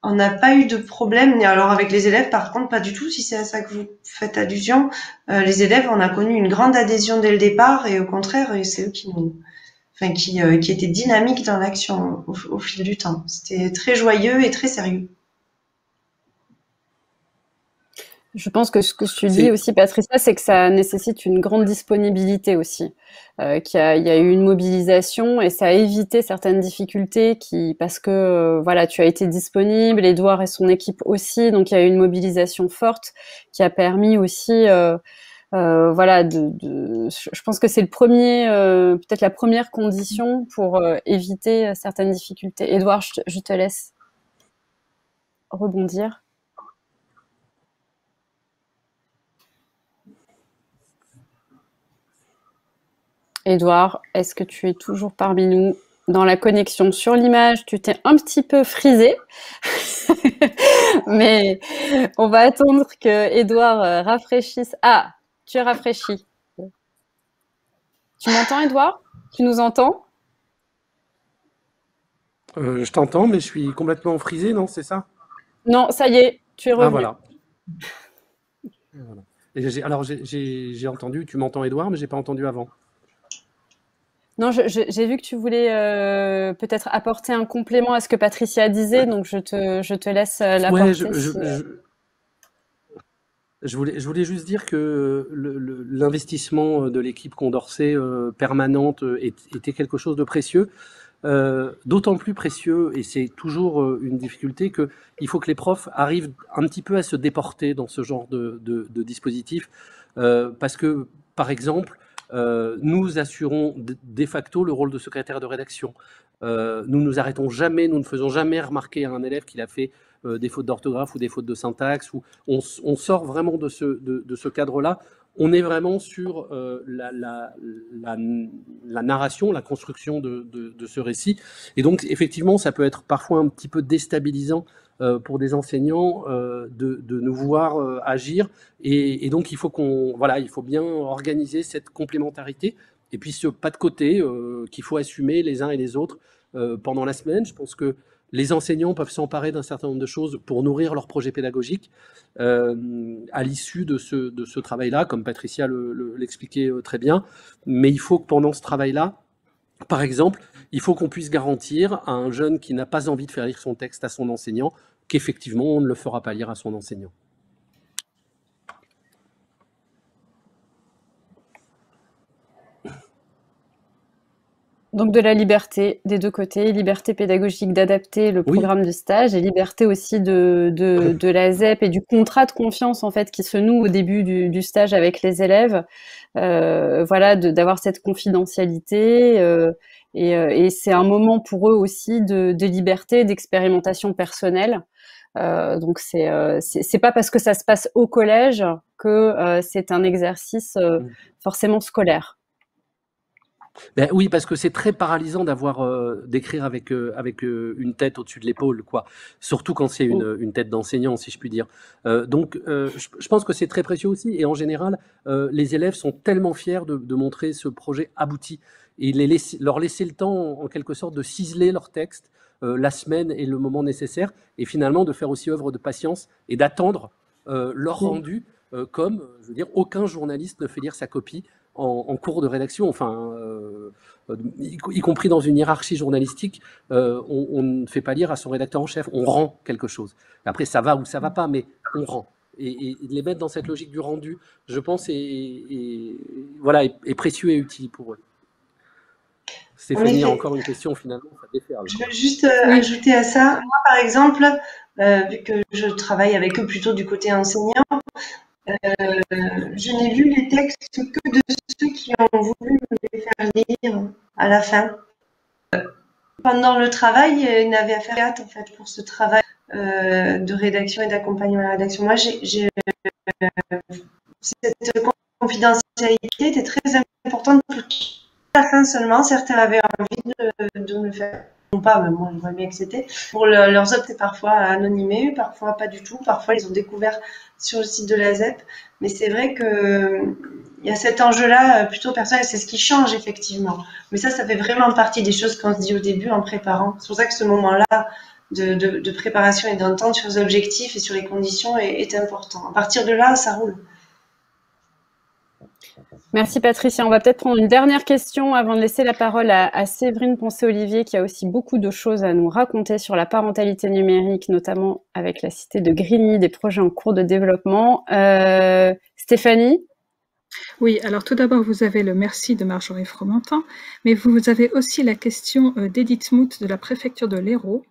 On n'a pas eu de problème. Alors avec les élèves, par contre, pas du tout. Si c'est à ça que vous faites allusion, les élèves, on a connu une grande adhésion dès le départ, et au contraire, c'est eux qui étaient dynamiques dans l'action au fil du temps. C'était très joyeux et très sérieux. Je pense que ce que tu dis aussi, Patricia, c'est que ça nécessite une grande disponibilité aussi. Qu'il y a eu une mobilisation et ça a évité certaines difficultés parce que voilà, tu as été disponible, Édouard et son équipe aussi, donc il y a eu une mobilisation forte qui a permis aussi, voilà, je pense que c'est peut-être la première condition pour éviter certaines difficultés. Édouard, je te laisse rebondir. Édouard, est-ce que tu es toujours parmi nous dans la connexion? Sur l'image, tu t'es un petit peu frisé, mais on va attendre que Édouard rafraîchisse. Ah, tu es rafraîchi. Tu m'entends, Édouard? Tu nous entends? Je t'entends, mais je suis complètement frisé, non? C'est ça? Non, ça y est, tu es revenu. Ah, voilà. Alors, j'ai entendu, tu m'entends, Édouard, mais j'ai pas entendu avant. Non, j'ai vu que tu voulais peut-être apporter un complément à ce que Patricia disait, donc je te laisse l'apporter. Ouais, je voulais juste dire que l'investissement de l'équipe Condorcet permanente était quelque chose de précieux, d'autant plus précieux, et c'est toujours une difficulté, qu'il faut que les profs arrivent un petit peu à se déporter dans ce genre de dispositif, parce que, par exemple, nous assurons de facto le rôle de secrétaire de rédaction. Nous nous arrêtons jamais, nous ne faisons jamais remarquer à un élève qu'il a fait des fautes d'orthographe ou des fautes de syntaxe, ou on sort vraiment de ce cadre-là. On est vraiment sur la narration, la construction de ce récit. Et donc, effectivement, ça peut être parfois un petit peu déstabilisant pour des enseignants de nous voir agir. Et donc, il faut il faut bien organiser cette complémentarité. Et puis, ce pas de côté qu'il faut assumer les uns et les autres pendant la semaine. Je pense que les enseignants peuvent s'emparer d'un certain nombre de choses pour nourrir leur projet pédagogique à l'issue de ce travail-là, comme Patricia l'expliquait très bien. Mais il faut que pendant ce travail-là, par exemple, il faut qu'on puisse garantir à un jeune qui n'a pas envie de faire lire son texte à son enseignant qu'effectivement, on ne le fera pas lire à son enseignant. Donc de la liberté des deux côtés, liberté pédagogique d'adapter le programme de stage et liberté aussi de la ZEP et du contrat de confiance en fait qui se noue au début du stage avec les élèves. Voilà, d'avoir cette confidentialité et c'est un moment pour eux aussi de liberté, d'expérimentation personnelle. Donc c'est pas parce que ça se passe au collège que c'est un exercice forcément scolaire. Ben oui, parce que c'est très paralysant d'écrire avec une tête au-dessus de l'épaule, quoi. Surtout quand c'est une tête d'enseignant, si je puis dire. Donc, je pense que c'est très précieux aussi. Et en général, les élèves sont tellement fiers de montrer ce projet abouti et leur laisser le temps, en quelque sorte, de ciseler leur texte la semaine et le moment nécessaire, et finalement de faire aussi œuvre de patience et d'attendre leur rendu, comme, je veux dire, aucun journaliste ne fait lire sa copie en cours de rédaction, enfin, y compris dans une hiérarchie journalistique, on ne fait pas lire à son rédacteur en chef, on rend quelque chose. Après, ça va ou ça va pas, mais on rend. Et de les mettre dans cette logique du rendu, je pense, est précieux et utile pour eux. Stéphanie a encore une question, finalement, ça déferle. Je veux juste ajouter à ça, moi par exemple, vu que je travaille avec eux plutôt du côté enseignant, je n'ai lu les textes que de ceux qui ont voulu me les faire lire à la fin. Pendant le travail, ils n'avaient à faire en fait pour ce travail de rédaction et d'accompagnement à la rédaction. Moi, cette confidentialité était très importante pour à la fin seulement. Certains avaient envie de me le faire. Non pas, mais moi, je vois bien que c'était. Pour leurs autres, c'est parfois anonymé, parfois pas du tout. Parfois, ils ont découvert sur le site de la ZEP. Mais c'est vrai que il y a cet enjeu-là plutôt personnel. C'est ce qui change, effectivement. Mais ça fait vraiment partie des choses qu'on se dit au début en préparant. C'est pour ça que ce moment-là de préparation et d'entente sur les objectifs et sur les conditions est important. À partir de là, ça roule. Merci Patricia. On va peut-être prendre une dernière question avant de laisser la parole à Séverine Poncet-Olivier qui a aussi beaucoup de choses à nous raconter sur la parentalité numérique, notamment avec la cité de Grigny, des projets en cours de développement. Stéphanie ? Oui, alors tout d'abord, vous avez le merci de Marjorie Fromentin, mais vous avez aussi la question d'Edith Mout de la préfecture de l'Hérault.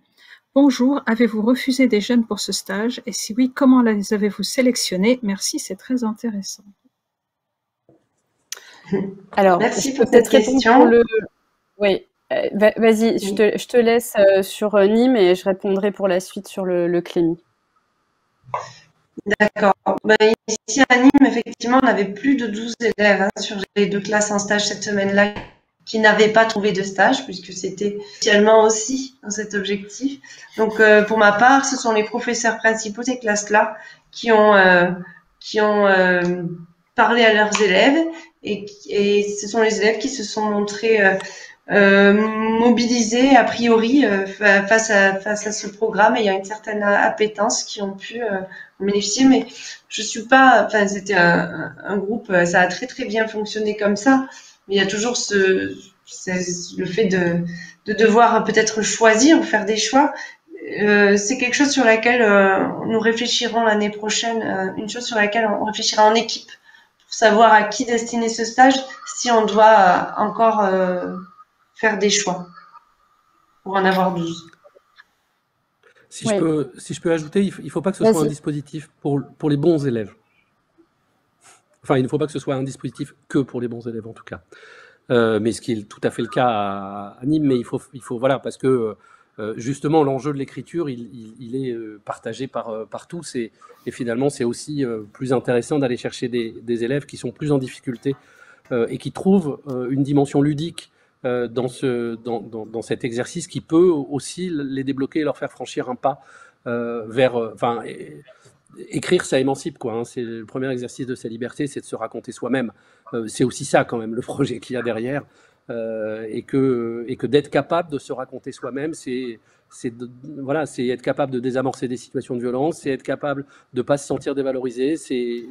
Bonjour, avez-vous refusé des jeunes pour ce stage? Et si oui, comment les avez-vous sélectionnés? Merci, c'est très intéressant. Alors, merci pour cette question. Oui, vas-y, je te laisse sur Nîmes et je répondrai pour la suite sur le Clémy. D'accord. Ici à Nîmes, effectivement, on avait plus de 12 élèves sur les 2 classes en stage cette semaine-là qui n'avaient pas trouvé de stage, puisque c'était initialement aussi dans cet objectif. Donc, pour ma part, ce sont les professeurs principaux de ces classes-là qui ont parlé à leurs élèves et ce sont les élèves qui se sont montrés mobilisés a priori face à ce programme, et il y a une certaine appétence qui ont pu en bénéficier. Mais je suis pas, enfin c'était un groupe, ça a très très bien fonctionné comme ça. Mais il y a toujours le fait de devoir peut-être choisir ou faire des choix. C'est quelque chose sur laquelle nous réfléchirons l'année prochaine, une chose sur laquelle on réfléchira en équipe pour savoir à qui destiner ce stage, si on doit encore faire des choix pour en avoir 12. Si je peux ajouter, il ne faut pas que ce soit un dispositif pour les bons élèves. Enfin, il ne faut pas que ce soit un dispositif que pour les bons élèves, en tout cas. Mais ce qui est tout à fait le cas à Nîmes, mais il faut voilà, parce que justement, l'enjeu de l'écriture, il est partagé par tous, et finalement, c'est aussi plus intéressant d'aller chercher des élèves qui sont plus en difficulté et qui trouvent une dimension ludique dans cet exercice qui peut aussi les débloquer et leur faire franchir un pas vers... écrire, ça émancipe, quoi. Hein. C'est le premier exercice de sa liberté, c'est de se raconter soi-même. C'est aussi ça, quand même, le projet qu'il y a derrière. Et que d'être capable de se raconter soi-même, c'est être capable de désamorcer des situations de violence, c'est être capable de ne pas se sentir dévalorisé, c'est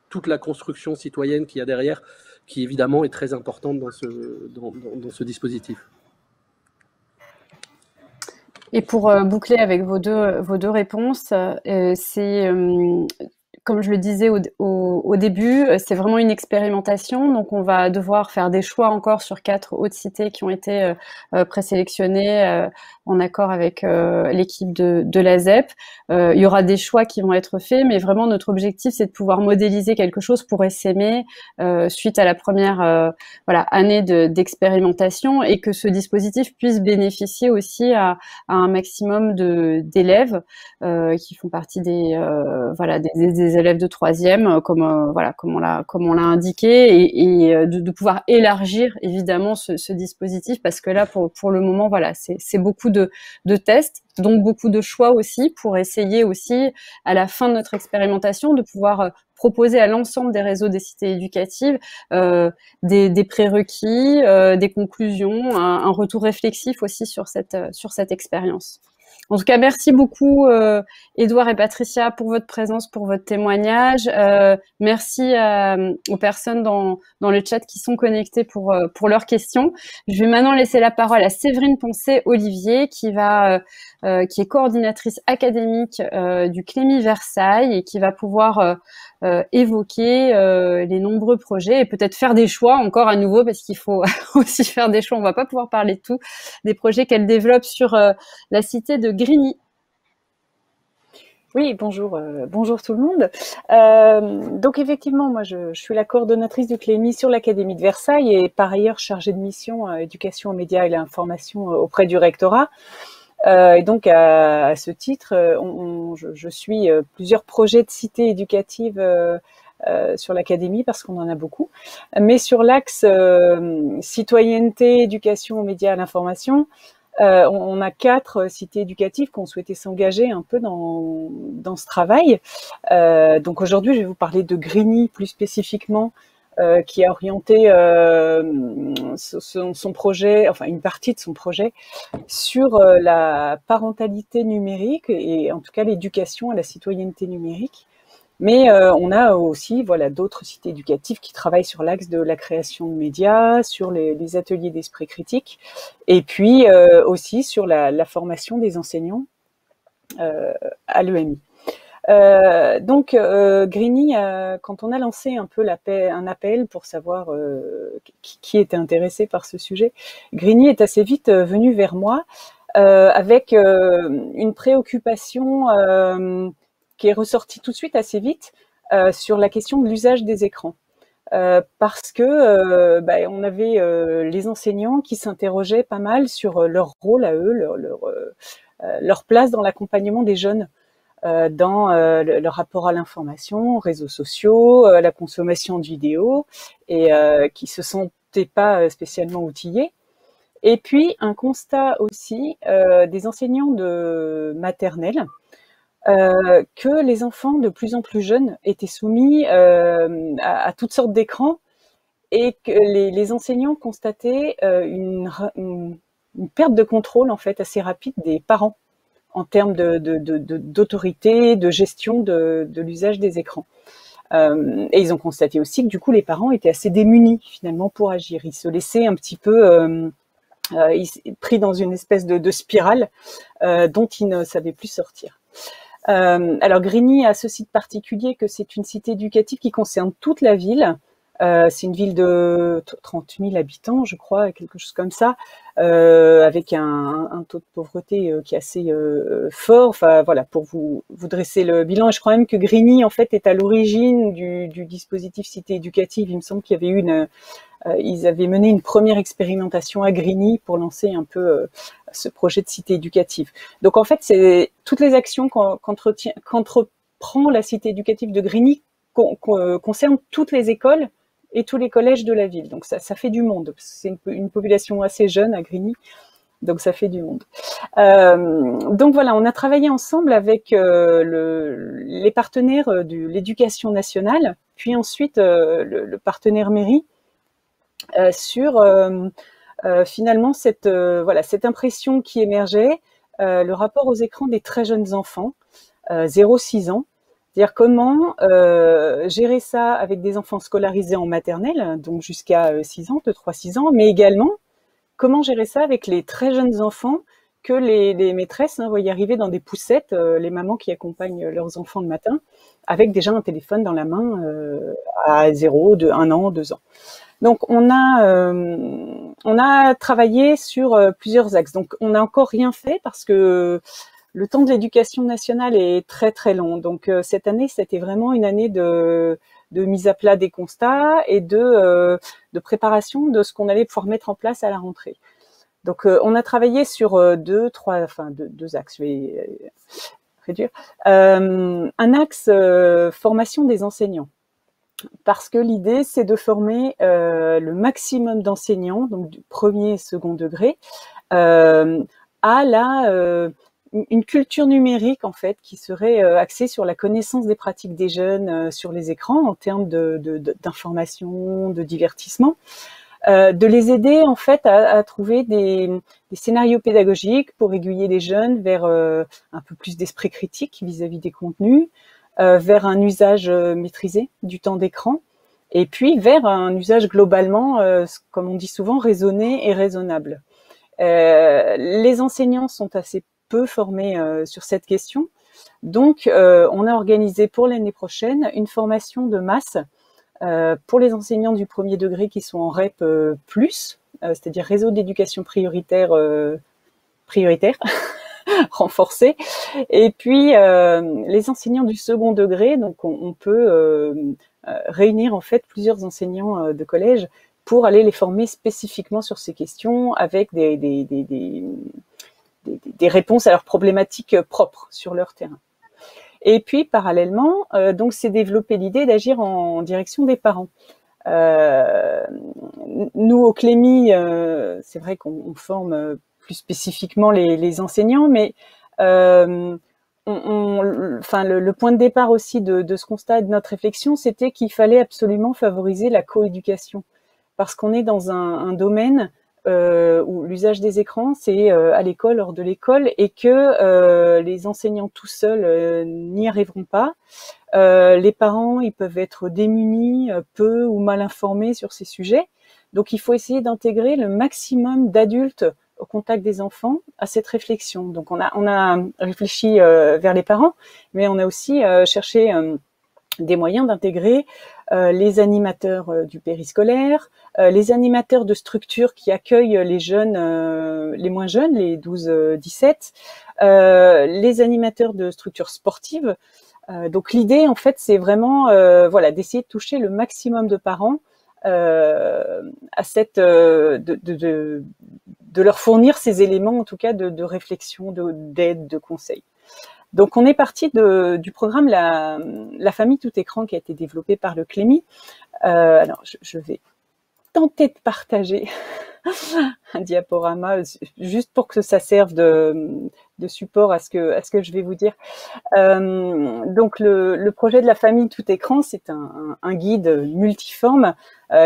toute la construction citoyenne qu'il y a derrière, qui évidemment est très importante dans ce dispositif. Et pour boucler avec vos deux réponses, c'est comme je le disais au début, c'est vraiment une expérimentation. Donc, on va devoir faire des choix encore sur 4 autres cités qui ont été présélectionnées en accord avec l'équipe de la ZEP. Il y aura des choix qui vont être faits, mais vraiment notre objectif, c'est de pouvoir modéliser quelque chose pour essaimer suite à la première année d'expérimentation, et que ce dispositif puisse bénéficier aussi à un maximum d'élèves qui font partie des élèves de troisième, comme on l'a indiqué, et de pouvoir élargir évidemment ce dispositif, parce que là pour le moment c'est beaucoup de tests, donc beaucoup de choix aussi, pour essayer aussi à la fin de notre expérimentation de pouvoir proposer à l'ensemble des réseaux des cités éducatives des prérequis, des conclusions, un retour réflexif aussi sur cette expérience. En tout cas, merci beaucoup, Édouard et Patricia, pour votre présence, pour votre témoignage. Merci aux personnes dans le chat qui sont connectées pour leurs questions. Je vais maintenant laisser la parole à Séverine Poncet-Olivier, qui est coordinatrice académique du Clémy Versailles, et qui va pouvoir évoquer les nombreux projets et peut-être faire des choix encore à nouveau, parce qu'il faut aussi faire des choix. On va pas pouvoir parler de tout, des projets qu'elle développe sur la cité de Grigny. Oui, bonjour tout le monde. Donc effectivement, moi je suis la coordonnatrice du Clémy sur l'Académie de Versailles, et par ailleurs chargée de mission éducation aux médias et l'information auprès du rectorat. Et donc à ce titre, je suis plusieurs projets de cités éducatives sur l'académie, parce qu'on en a beaucoup. Mais sur l'axe citoyenneté, éducation aux médias et à l'information, on a 4 cités éducatives qui ont souhaité s'engager un peu dans ce travail. Donc aujourd'hui, je vais vous parler de Grigny plus spécifiquement, qui a orienté son projet, enfin une partie de son projet, sur la parentalité numérique, et en tout cas l'éducation à la citoyenneté numérique. Mais on a aussi d'autres cités éducatives qui travaillent sur l'axe de la création de médias, sur les ateliers d'esprit critique, et puis aussi sur la formation des enseignants à l'EMI. Donc Grigny, quand on a lancé un peu un appel pour savoir qui était intéressé par ce sujet, Grigny est assez vite venu vers moi avec une préoccupation qui est ressortie tout de suite assez vite sur la question de l'usage des écrans. Parce que on avait les enseignants qui s'interrogeaient pas mal sur leur rôle à eux, leur place dans l'accompagnement des jeunes, dans leur rapport à l'information, aux réseaux sociaux, la consommation de vidéos, et qui se sentaient pas spécialement outillés. Et puis un constat aussi des enseignants de maternelle, que les enfants de plus en plus jeunes étaient soumis à toutes sortes d'écrans, et que les enseignants constataient une perte de contrôle en fait assez rapide des parents en termes d'autorité, de gestion de l'usage des écrans. Et ils ont constaté aussi que du coup les parents étaient assez démunis finalement pour agir. Ils se laissaient un petit peu pris dans une espèce de spirale dont ils ne savaient plus sortir. Alors Grigny a ce site particulier que c'est une cité éducative qui concerne toute la ville. C'est une ville de 30 000 habitants, je crois, quelque chose comme ça, avec un taux de pauvreté qui est assez fort. Enfin voilà, pour vous dresser le bilan. Et je crois même que Grigny en fait est à l'origine du dispositif cité éducative. Il me semble qu'il y avait eu ils avaient mené une première expérimentation à Grigny pour lancer un peu ce projet de cité éducative. Donc en fait, c'est toutes les actions qu'entreprend la cité éducative de Grigny concernent toutes les écoles et tous les collèges de la ville. Donc ça fait du monde. C'est une population assez jeune à Grigny, donc ça fait du monde. Donc voilà, on a travaillé ensemble avec les partenaires de l'éducation nationale, puis ensuite le partenaire mairie, sur finalement cette impression qui émergeait, le rapport aux écrans des très jeunes enfants, 0-6 ans. C'est-à-dire comment gérer ça avec des enfants scolarisés en maternelle, donc jusqu'à 6 ans, 2-3-6 ans, mais également comment gérer ça avec les très jeunes enfants que les maîtresses voient y arriver dans des poussettes, les mamans qui accompagnent leurs enfants le matin, avec déjà un téléphone dans la main à 0, 1 an, 2 ans. Donc on a travaillé sur plusieurs axes. Donc on n'a encore rien fait parce que le temps de l'éducation nationale est très très long. Donc cette année, c'était vraiment une année de mise à plat des constats et de préparation de ce qu'on allait pouvoir mettre en place à la rentrée. Donc on a travaillé sur deux axes. Je vais réduire. Un axe formation des enseignants. Parce que l'idée, c'est de former le maximum d'enseignants, donc du premier et second degré, à une culture numérique en fait qui serait axée sur la connaissance des pratiques des jeunes sur les écrans en termes d'information, de divertissement, de les aider en fait à trouver des scénarios pédagogiques pour aiguiller les jeunes vers un peu plus d'esprit critique vis-à-vis des contenus, vers un usage maîtrisé du temps d'écran, et puis vers un usage globalement, comme on dit souvent, raisonné et raisonnable. Les enseignants sont assez peu formés sur cette question, donc on a organisé pour l'année prochaine une formation de masse pour les enseignants du premier degré qui sont en REP+, c'est-à-dire réseau d'éducation prioritaire renforcé, et puis les enseignants du second degré. Donc on peut réunir en fait plusieurs enseignants de collège pour aller les former spécifiquement sur ces questions avec des réponses à leurs problématiques propres sur leur terrain. Et puis parallèlement, donc c'est développer l'idée d'agir en direction des parents. Nous au Clémy, c'est vrai qu'on forme plus spécifiquement les enseignants, mais le point de départ aussi de ce constat et de notre réflexion, c'était qu'il fallait absolument favoriser la coéducation, parce qu'on est dans un domaine où l'usage des écrans, c'est à l'école, hors de l'école, et que les enseignants tout seuls n'y arriveront pas. Les parents, ils peuvent être démunis, peu ou mal informés sur ces sujets. Donc, il faut essayer d'intégrer le maximum d'adultes au contact des enfants à cette réflexion. Donc, on a réfléchi vers les parents, mais on a aussi cherché des moyens d'intégrer les animateurs du périscolaire, les animateurs de structures qui accueillent les jeunes, les moins jeunes, les 12-17, les animateurs de structures sportives. Donc l'idée, en fait, c'est vraiment d'essayer de toucher le maximum de parents à cette de leur fournir ces éléments, en tout cas de réflexion, d'aide, de conseil. Donc on est parti du programme la famille tout écran qui a été développé par le Clémy. Alors je vais tenter de partager un diaporama juste pour que ça serve de support à ce que je vais vous dire. Donc le projet de la famille tout écran, c'est un guide multiforme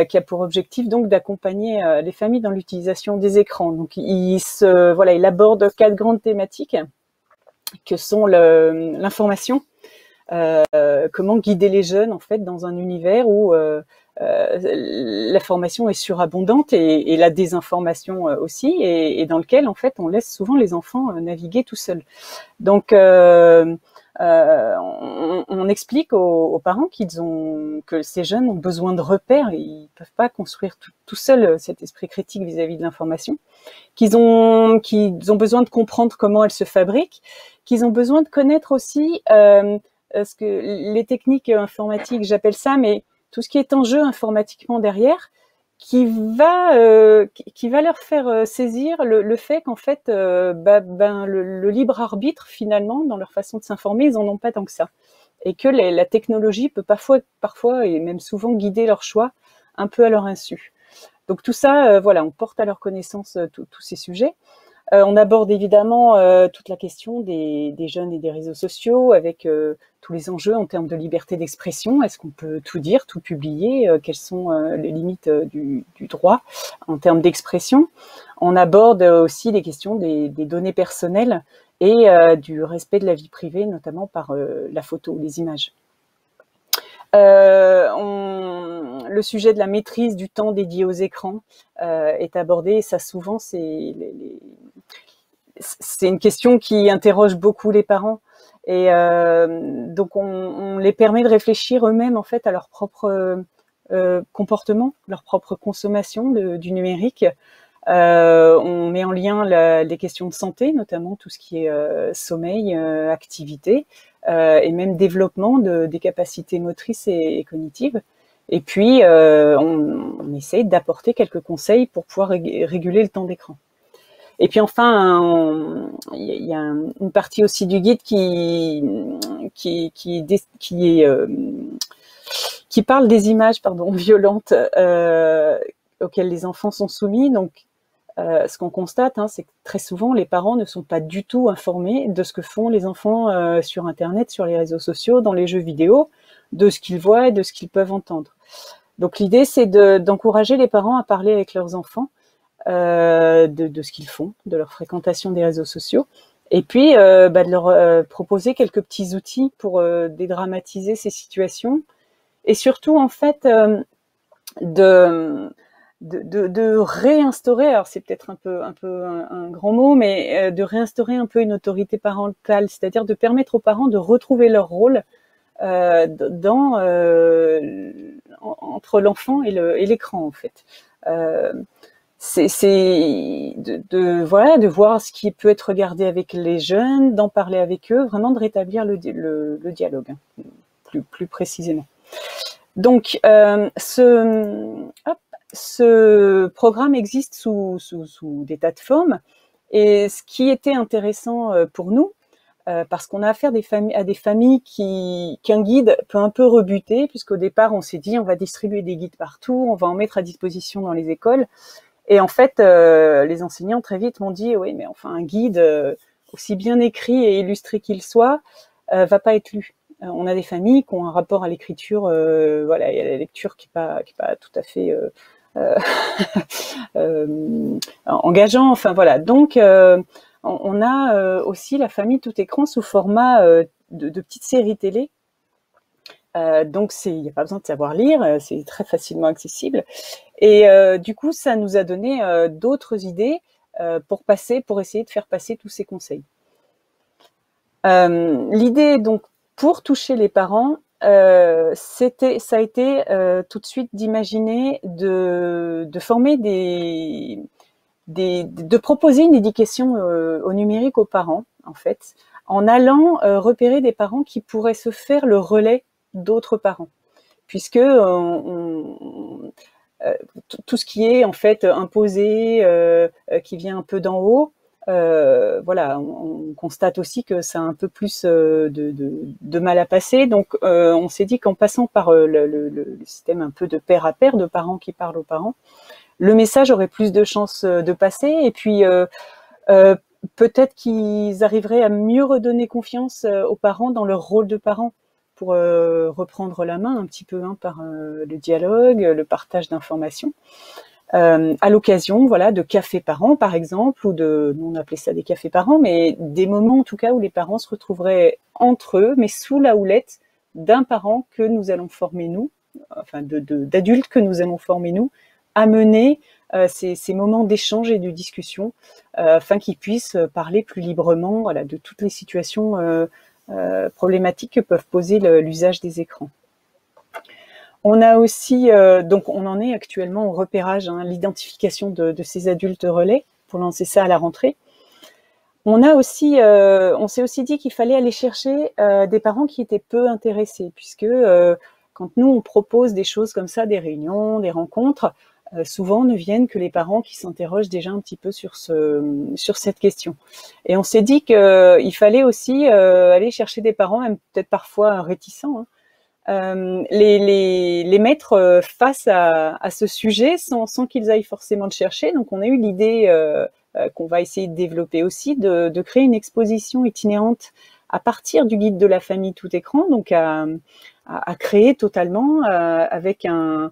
qui a pour objectif donc d'accompagner les familles dans l'utilisation des écrans. Donc il aborde 4 grandes thématiques que sont l'information, comment guider les jeunes en fait dans un univers où l'information est surabondante et la désinformation aussi, et dans lequel en fait on laisse souvent les enfants naviguer tout seuls. Donc on explique aux parents que ces jeunes ont besoin de repères, ils peuvent pas construire tout seuls cet esprit critique vis-à-vis de l'information, qu'ils ont besoin de comprendre comment elle se fabrique, qu'ils ont besoin de connaître aussi ce que les techniques informatiques, j'appelle ça, mais tout ce qui est en jeu informatiquement derrière, qui va leur faire saisir le fait qu'en fait, le libre arbitre finalement dans leur façon de s'informer, ils en ont pas tant que ça, et que la technologie peut parfois et même souvent guider leur choix un peu à leur insu. Donc tout ça, on porte à leur connaissance tous ces sujets. On aborde évidemment toute la question des jeunes et des réseaux sociaux, avec tous les enjeux en termes de liberté d'expression. Est-ce qu'on peut tout dire, tout publier? Quelles sont les limites du droit en termes d'expression? On aborde aussi les questions des données personnelles et du respect de la vie privée, notamment par la photo, les images. Le sujet de la maîtrise du temps dédié aux écrans est abordé, et ça souvent c'est une question qui interroge beaucoup les parents, et donc on les permet de réfléchir eux-mêmes en fait à leur propre comportement, leur propre consommation du numérique. On met en lien les questions de santé, notamment tout ce qui est sommeil, activité, et même développement des capacités motrices et cognitives. Et puis, on essaye d'apporter quelques conseils pour pouvoir réguler le temps d'écran. Et puis enfin, il y a une partie aussi du guide qui parle des images, violentes auxquelles les enfants sont soumis. Donc, ce qu'on constate, c'est que très souvent, les parents ne sont pas du tout informés de ce que font les enfants sur Internet, sur les réseaux sociaux, dans les jeux vidéo, de ce qu'ils voient et de ce qu'ils peuvent entendre. Donc l'idée, c'est d'encourager les parents à parler avec leurs enfants de ce qu'ils font, de leur fréquentation des réseaux sociaux, et puis de leur proposer quelques petits outils pour dédramatiser ces situations, et surtout en fait de réinstaurer, alors c'est peut-être un peu un grand mot, mais de réinstaurer un peu une autorité parentale, c'est-à-dire de permettre aux parents de retrouver leur rôle entre l'enfant et l'écran en fait. C'est de voir ce qui peut être regardé avec les jeunes, d'en parler avec eux, vraiment de rétablir le dialogue, plus précisément. Donc ce programme existe sous des tas de formes, et ce qui était intéressant pour nous, parce qu'on a affaire à des familles qu'un guide peut un peu rebuter, puisqu'au départ on s'est dit on va distribuer des guides partout, on va en mettre à disposition dans les écoles, et en fait les enseignants très vite m'ont dit oui mais enfin un guide aussi bien écrit et illustré qu'il soit va pas être lu. On a des familles qui ont un rapport à l'écriture, il y a la lecture qui est pas tout à fait engageant, enfin voilà. Donc on a aussi la famille tout écran sous format de petites séries télé. Donc il n'y a pas besoin de savoir lire, c'est très facilement accessible. Et du coup, ça nous a donné d'autres idées pour essayer de faire passer tous ces conseils. L'idée donc pour toucher les parents, ça a été tout de suite d'imaginer de former de proposer une éducation au numérique aux parents, en fait, en allant repérer des parents qui pourraient se faire le relais d'autres parents, puisque tout ce qui est en fait imposé, qui vient un peu d'en haut, voilà, on constate aussi que ça a un peu plus de mal à passer. Donc, on s'est dit qu'en passant par le système un peu de pair à pair, de parents qui parlent aux parents, le message aurait plus de chances de passer. Et puis, peut-être qu'ils arriveraient à mieux redonner confiance aux parents dans leur rôle de parents pour reprendre la main un petit peu par le dialogue, le partage d'informations. À l'occasion, voilà, de cafés parents, par exemple, ou nous on appelait ça des cafés parents, mais des moments en tout cas où les parents se retrouveraient entre eux, mais sous la houlette d'un parent que nous allons former nous, enfin d'adultes que nous allons former nous, à mener ces moments d'échange et de discussion, afin qu'ils puissent parler plus librement, voilà, de toutes les situations problématiques que peuvent poser l'usage des écrans. On a aussi, donc on en est actuellement au repérage, l'identification de ces adultes relais pour lancer ça à la rentrée. On s'est aussi dit qu'il fallait aller chercher des parents qui étaient peu intéressés, puisque quand nous on propose des choses comme ça, des réunions, des rencontres, souvent ne viennent que les parents qui s'interrogent déjà un petit peu sur cette question. Et on s'est dit qu'il fallait aussi aller chercher des parents, même peut-être parfois réticents, les mettre face à ce sujet sans qu'ils aillent forcément le chercher. Donc on a eu l'idée qu'on va essayer de développer aussi, de créer une exposition itinérante à partir du guide de la famille tout écran, donc à créer totalement avec une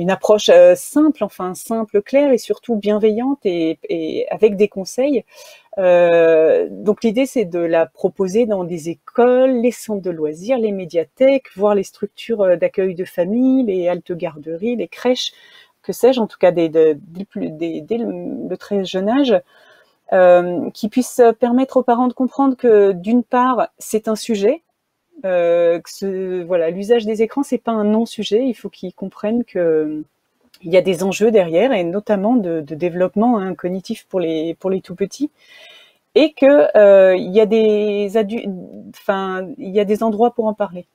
approche simple, claire et surtout bienveillante et avec des conseils. Donc l'idée c'est de la proposer dans des écoles, les centres de loisirs, les médiathèques, voire les structures d'accueil de famille, les haltes garderies, les crèches, que sais-je, en tout cas dès le très jeune âge, qui puissent permettre aux parents de comprendre que d'une part c'est un sujet, voilà, l'usage des écrans c'est pas un non-sujet, il faut qu'ils comprennent que il y a des enjeux derrière, et notamment de développement cognitif pour les tout petits, et que il y a des il y a des endroits pour en parler.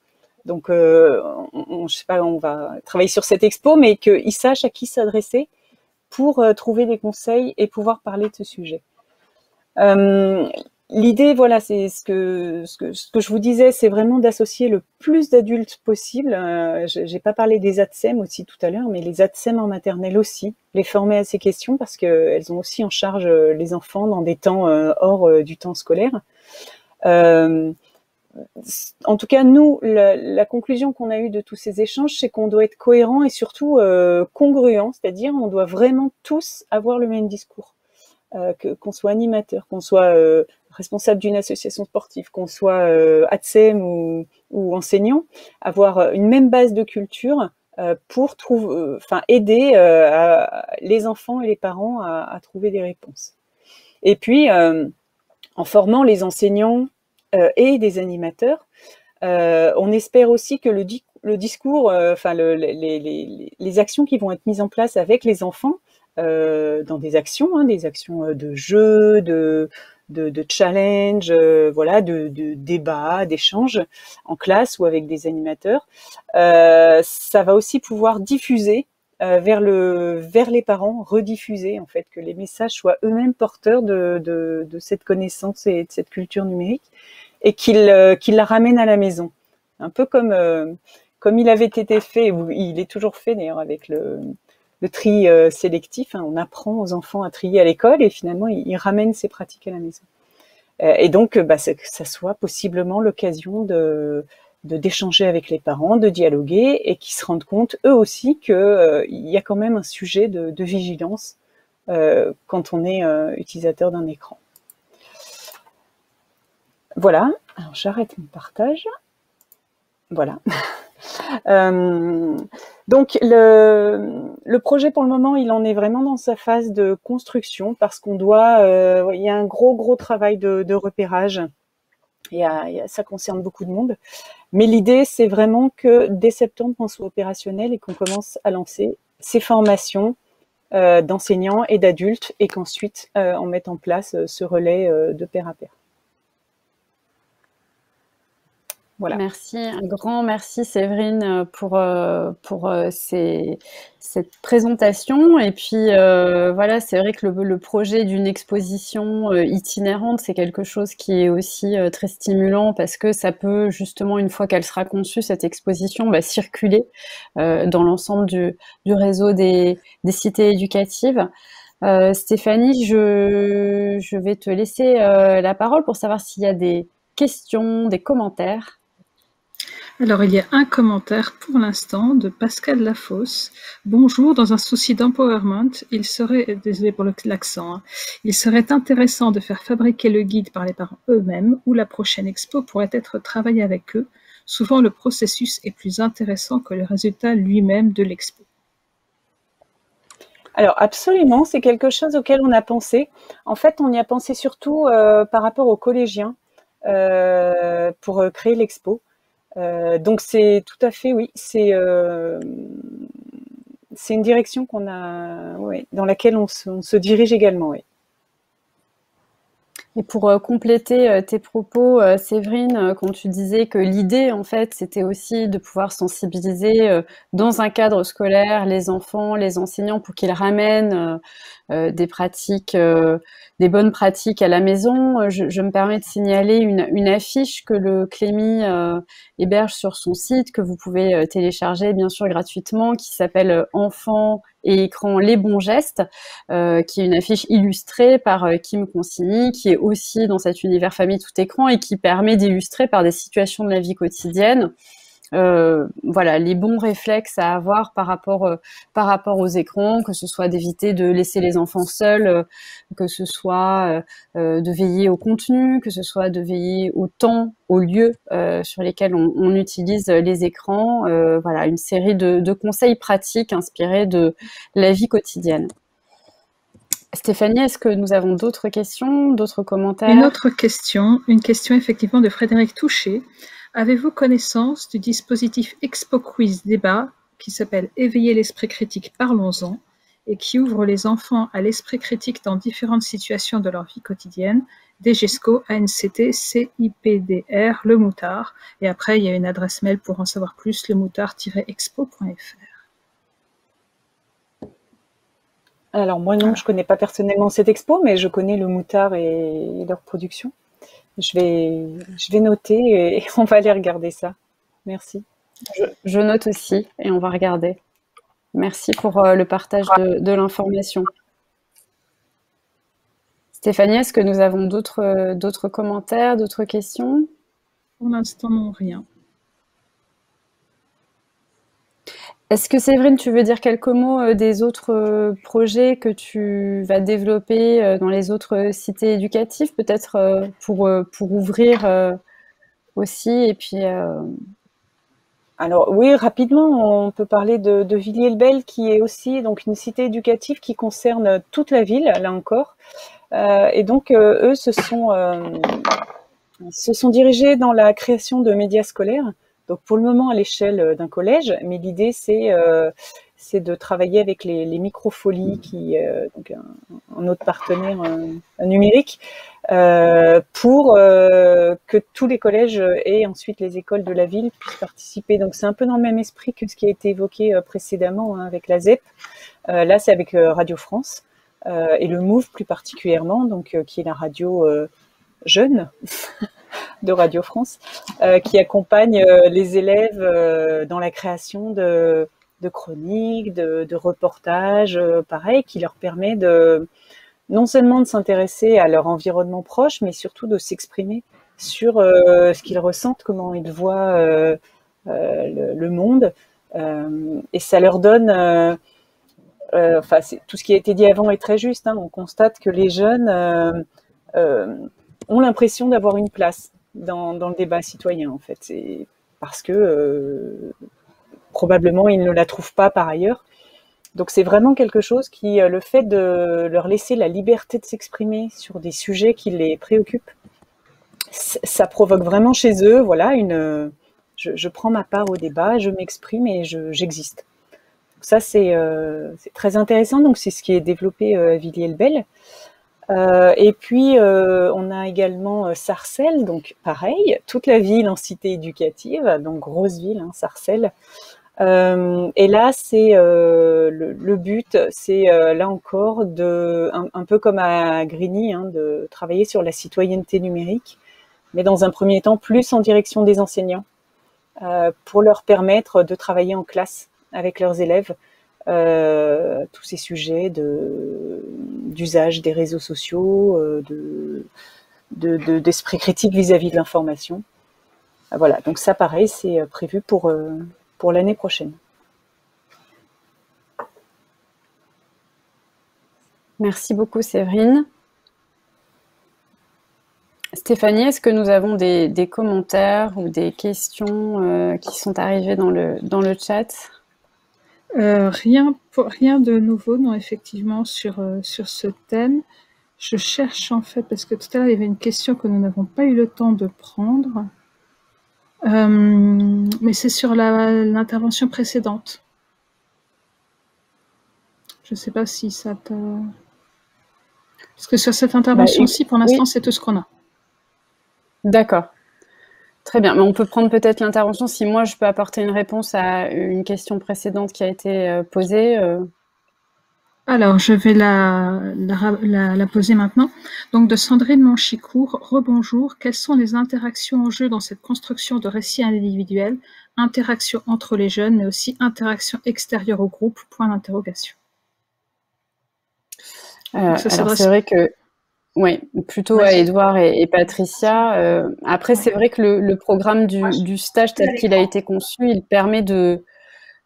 Donc, je sais pas, on va travailler sur cette expo, mais qu'ils sachent à qui s'adresser pour trouver des conseils et pouvoir parler de ce sujet. L'idée, voilà, c'est ce que je vous disais, c'est vraiment d'associer le plus d'adultes possible. J'ai pas parlé des ATSEM aussi tout à l'heure, mais les ATSEM en maternelle aussi, les former à ces questions parce qu'elles ont aussi en charge les enfants dans des temps hors du temps scolaire. En tout cas, nous, la conclusion qu'on a eue de tous ces échanges, c'est qu'on doit être cohérent et surtout congruent, c'est-à-dire on doit vraiment tous avoir le même discours. Qu'on soit animateur, qu'on soit responsable d'une association sportive, qu'on soit ATSEM ou enseignant, avoir une même base de culture pour aider les enfants et les parents à trouver des réponses. Et puis, en formant les enseignants et des animateurs, on espère aussi que le discours, les actions qui vont être mises en place avec les enfants, dans des actions de jeu, de challenge, voilà, de débat, d'échange en classe ou avec des animateurs. Ça va aussi pouvoir diffuser vers les parents, rediffuser en fait, que les messages soient eux-mêmes porteurs de cette connaissance et de cette culture numérique, et qu'ils la ramènent à la maison. Un peu comme il avait été fait, ou il est toujours fait d'ailleurs avec le tri sélectif, on apprend aux enfants à trier à l'école et finalement ils ramènent ces pratiques à la maison. Et donc que ça soit possiblement l'occasion d'échanger avec les parents, de dialoguer, et qu'ils se rendent compte eux aussi qu'il y a quand même un sujet de vigilance quand on est utilisateur d'un écran. Voilà, alors j'arrête mon partage. Voilà. Donc le projet pour le moment, il en est vraiment dans sa phase de construction parce qu'on il y a un gros travail de repérage. Ça concerne beaucoup de monde. Mais l'idée, c'est vraiment que dès septembre, on soit opérationnel et qu'on commence à lancer ces formations d'enseignants et d'adultes, et qu'ensuite on mette en place ce relais de pair à pair. Voilà. Merci, un grand merci Séverine pour cette présentation. Et puis voilà, c'est vrai que le projet d'une exposition itinérante, c'est quelque chose qui est aussi très stimulant parce que ça peut justement, une fois qu'elle sera conçue, cette exposition, circuler dans l'ensemble du réseau des cités éducatives. Stéphanie, je vais te laisser la parole pour savoir s'il y a des questions, des commentaires. Alors, il y a un commentaire pour l'instant de Pascal Lafosse. Bonjour, dans un souci d'empowerment, il serait, désolé pour l'accent, il serait intéressant de faire fabriquer le guide par les parents eux-mêmes ou la prochaine expo pourrait être travaillée avec eux. Souvent, le processus est plus intéressant que le résultat lui-même de l'expo. Alors absolument, c'est quelque chose auquel on a pensé. En fait, on y a pensé surtout par rapport aux collégiens pour créer l'expo. Donc c'est tout à fait, oui, c'est une direction qu'on a, ouais, dans laquelle on se dirige également, oui. Et pour compléter tes propos, Séverine, quand tu disais que l'idée, en fait, c'était aussi de pouvoir sensibiliser dans un cadre scolaire les enfants, les enseignants, pour qu'ils ramènent des pratiques, des bonnes pratiques à la maison. Je me permets de signaler une affiche que le Clémy héberge sur son site, que vous pouvez télécharger bien sûr gratuitement, qui s'appelle Enfants et écran les bons gestes, qui est une affiche illustrée par Kim Consigny, qui est aussi dans cet univers famille tout écran et qui permet d'illustrer par des situations de la vie quotidienne voilà, les bons réflexes à avoir par rapport aux écrans, que ce soit d'éviter de laisser les enfants seuls, que ce soit de veiller au contenu, que ce soit de veiller au temps, aux lieux sur lesquels on utilise les écrans. Voilà, une série de conseils pratiques inspirés de la vie quotidienne. Stéphanie, est-ce que nous avons d'autres questions, d'autres commentaires? Une autre question, une question effectivement de Frédéric Touché. Avez-vous connaissance du dispositif Expo Quiz Débat qui s'appelle Éveiller l'esprit critique, parlons-en, et qui ouvre les enfants à l'esprit critique dans différentes situations de leur vie quotidienne, DGESCO, ANCT, CIPDR, Le Moutard, et après il y a une adresse mail pour en savoir plus, lemoutard-expo.fr. Alors moi non, je connais pas personnellement cette expo, mais je connais Le Moutard et leur production. Je vais noter et on va aller regarder ça. Merci. Je note aussi et on va regarder. Merci pour le partage de l'information. Stéphanie, est-ce que nous avons d'autres commentaires, d'autres questions? Pour l'instant, non, rien. Est-ce que Séverine, tu veux dire quelques mots des autres projets que tu vas développer dans les autres cités éducatives, peut-être pour ouvrir aussi et puis Alors oui, rapidement, on peut parler de Villiers-le-Bel, qui est aussi donc une cité éducative qui concerne toute la ville, là encore. Et donc eux se sont dirigés dans la création de médias scolaires. Donc pour le moment à l'échelle d'un collège, mais l'idée c'est de travailler avec les microfolies, qui donc un autre partenaire numérique, pour que tous les collèges et ensuite les écoles de la ville puissent participer. Donc c'est un peu dans le même esprit que ce qui a été évoqué précédemment avec la ZEP. Là c'est avec Radio France et le MOVE plus particulièrement, donc qui est la radio jeune de Radio France, qui accompagne les élèves dans la création de chroniques, de reportages, pareil, qui leur permet non seulement de s'intéresser à leur environnement proche, mais surtout de s'exprimer sur ce qu'ils ressentent, comment ils voient le monde. Et ça leur donne... tout ce qui a été dit avant est très juste. On constate que les jeunes ont l'impression d'avoir une place dans le débat citoyen, en fait. C'est parce que probablement ils ne la trouvent pas par ailleurs. Donc c'est vraiment quelque chose qui, le fait de leur laisser la liberté de s'exprimer sur des sujets qui les préoccupent, ça provoque vraiment chez eux, voilà, je prends ma part au débat, je m'exprime et j'existe. Donc ça c'est très intéressant. Donc c'est ce qui est développé à Villiers-le-Bel. Et puis, on a également Sarcelles, donc pareil, toute la ville en cité éducative, donc grosse ville, hein, Sarcelles. Et là, c'est le but, c'est là encore un peu comme à Grigny, hein, de travailler sur la citoyenneté numérique, mais dans un premier temps plus en direction des enseignants, pour leur permettre de travailler en classe avec leurs élèves. Tous ces sujets d'usage des réseaux sociaux, d'esprit critique vis-à-vis de l'information. Voilà, donc ça pareil, c'est prévu pour l'année prochaine. Merci beaucoup Séverine. Stéphanie, est-ce que nous avons des commentaires ou des questions qui sont arrivées dans le chat? Rien de nouveau, non, effectivement, sur ce thème. Je cherche en fait, parce que tout à l'heure, il y avait une question que nous n'avons pas eu le temps de prendre. Mais c'est sur l'intervention précédente. Je ne sais pas si ça t'a... Parce que sur cette intervention-ci, pour l'instant, oui, c'est tout ce qu'on a. D'accord. Très bien. Mais on peut prendre peut-être l'intervention si moi, je peux apporter une réponse à une question précédente qui a été posée. Alors, je vais la poser maintenant. Donc, de Sandrine Manchicourt, rebonjour. Quelles sont les interactions en jeu dans cette construction de récits individuels, interactions entre les jeunes, mais aussi interactions extérieures au groupe, point d'interrogation. Alors, c'est vrai que, oui, plutôt à Édouard et Patricia. Après, c'est vrai que le programme du stage tel qu'il a été conçu, il permet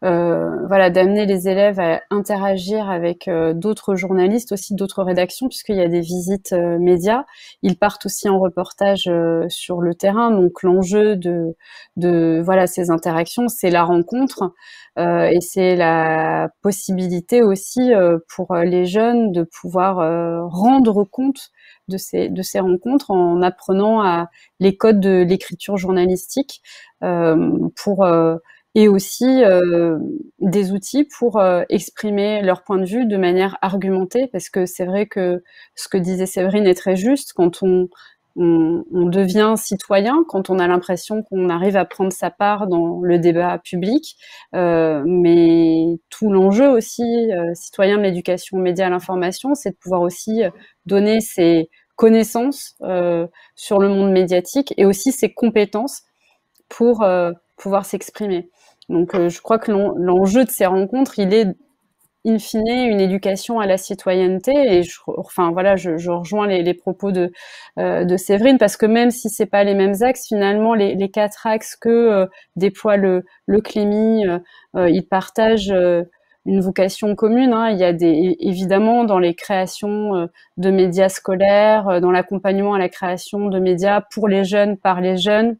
d'amener les élèves à interagir avec d'autres journalistes, aussi d'autres rédactions, puisqu'il y a des visites médias. Ils partent aussi en reportage sur le terrain. Donc l'enjeu de ces interactions, c'est la rencontre et c'est la possibilité aussi pour les jeunes de pouvoir rendre compte de ces rencontres en apprenant les codes de l'écriture journalistique et aussi des outils pour exprimer leur point de vue de manière argumentée, parce que c'est vrai que ce que disait Séverine est très juste. Quand on devient citoyen, quand on a l'impression qu'on arrive à prendre sa part dans le débat public, mais tout l'enjeu aussi, citoyen de l'éducation aux médias à l'information, c'est de pouvoir aussi donner ses connaissances sur le monde médiatique et aussi ses compétences pour pouvoir s'exprimer. Donc, je crois que l'enjeu de ces rencontres, il est in fine une éducation à la citoyenneté. Et je rejoins les propos de Séverine, parce que même si c'est pas les mêmes axes, finalement, les 4 axes que déploie le Clémy, ils partagent une vocation commune. Hein. Il y a évidemment dans les créations de médias scolaires, dans l'accompagnement à la création de médias pour les jeunes, par les jeunes,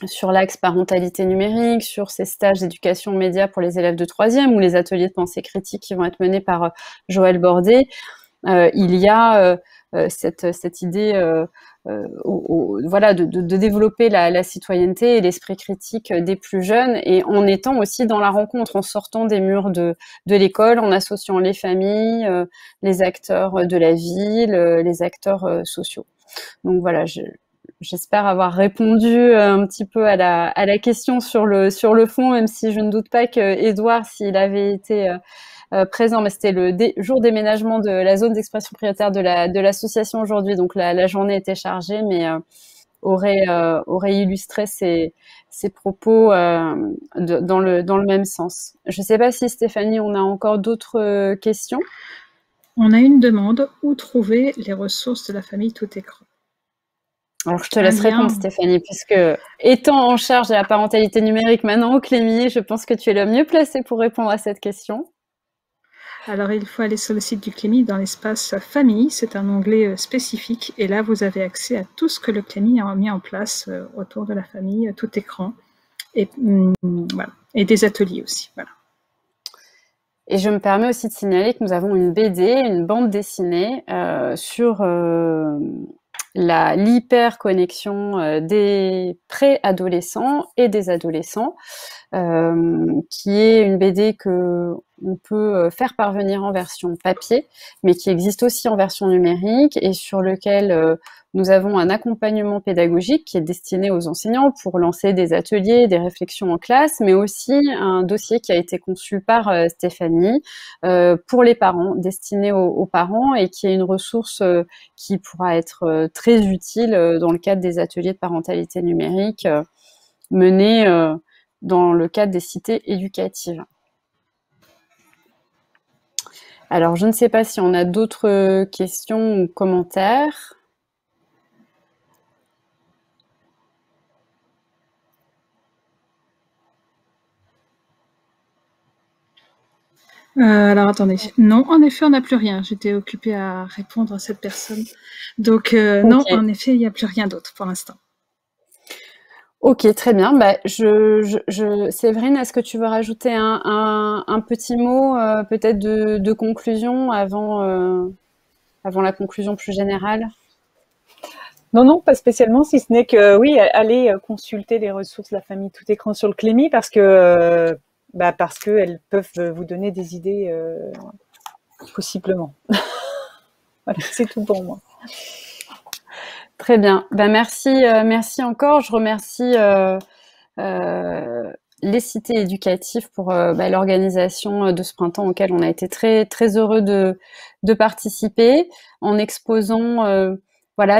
sur l'axe parentalité numérique, sur ces stages d'éducation média pour les élèves de 3e ou les ateliers de pensée critique qui vont être menés par Joël Bordet. Il y a cette idée de développer la citoyenneté et l'esprit critique des plus jeunes, et en étant aussi dans la rencontre, en sortant des murs de l'école, en associant les familles, les acteurs de la ville, les acteurs sociaux. Donc voilà, j'espère avoir répondu un petit peu à la question sur le fond, même si je ne doute pas qu'Édouard, s'il avait été présent, mais c'était le jour déménagement de la zone d'expression prioritaire de l'association aujourd'hui, donc la journée était chargée, mais aurait illustré ses propos dans le même sens. Je ne sais pas si Stéphanie, on a encore d'autres questions. On a une demande: où trouver les ressources de la famille tout écran? Alors, je te laisse répondre, Stéphanie, puisque étant en charge de la parentalité numérique maintenant au Clémy, je pense que tu es le mieux placé pour répondre à cette question. Alors, il faut aller sur le site du Clémy dans l'espace famille. C'est un onglet spécifique. Et là, vous avez accès à tout ce que le Clémy a mis en place autour de la famille, tout écran. Et, voilà. Et des ateliers aussi. Voilà. Et je me permets aussi de signaler que nous avons une BD, une bande dessinée sur l'hyperconnexion des préadolescents et des adolescents, qui est une BD que on peut faire parvenir en version papier, mais qui existe aussi en version numérique et sur lequel nous avons un accompagnement pédagogique qui est destiné aux enseignants pour lancer des ateliers, des réflexions en classe, mais aussi un dossier qui a été conçu par Stéphanie pour les parents, destiné aux parents et qui est une ressource qui pourra être très utile dans le cadre des ateliers de parentalité numérique menés dans le cadre des cités éducatives. Alors, je ne sais pas si on a d'autres questions ou commentaires. Alors attendez, non, en effet, on n'a plus rien. J'étais occupée à répondre à cette personne. Donc non, en effet, il n'y a plus rien d'autre pour l'instant. Ok, très bien. Bah, Séverine, est-ce que tu veux rajouter un petit mot peut-être de conclusion avant la conclusion plus générale? Non, non, pas spécialement, si ce n'est que oui, allez consulter les ressources de la famille tout écran sur le Clémy parce que elles peuvent vous donner des idées possiblement. Voilà, c'est tout pour moi. Très bien. Ben merci encore. Je remercie les cités éducatives pour l'organisation de ce printemps auquel on a été très très heureux de participer en exposant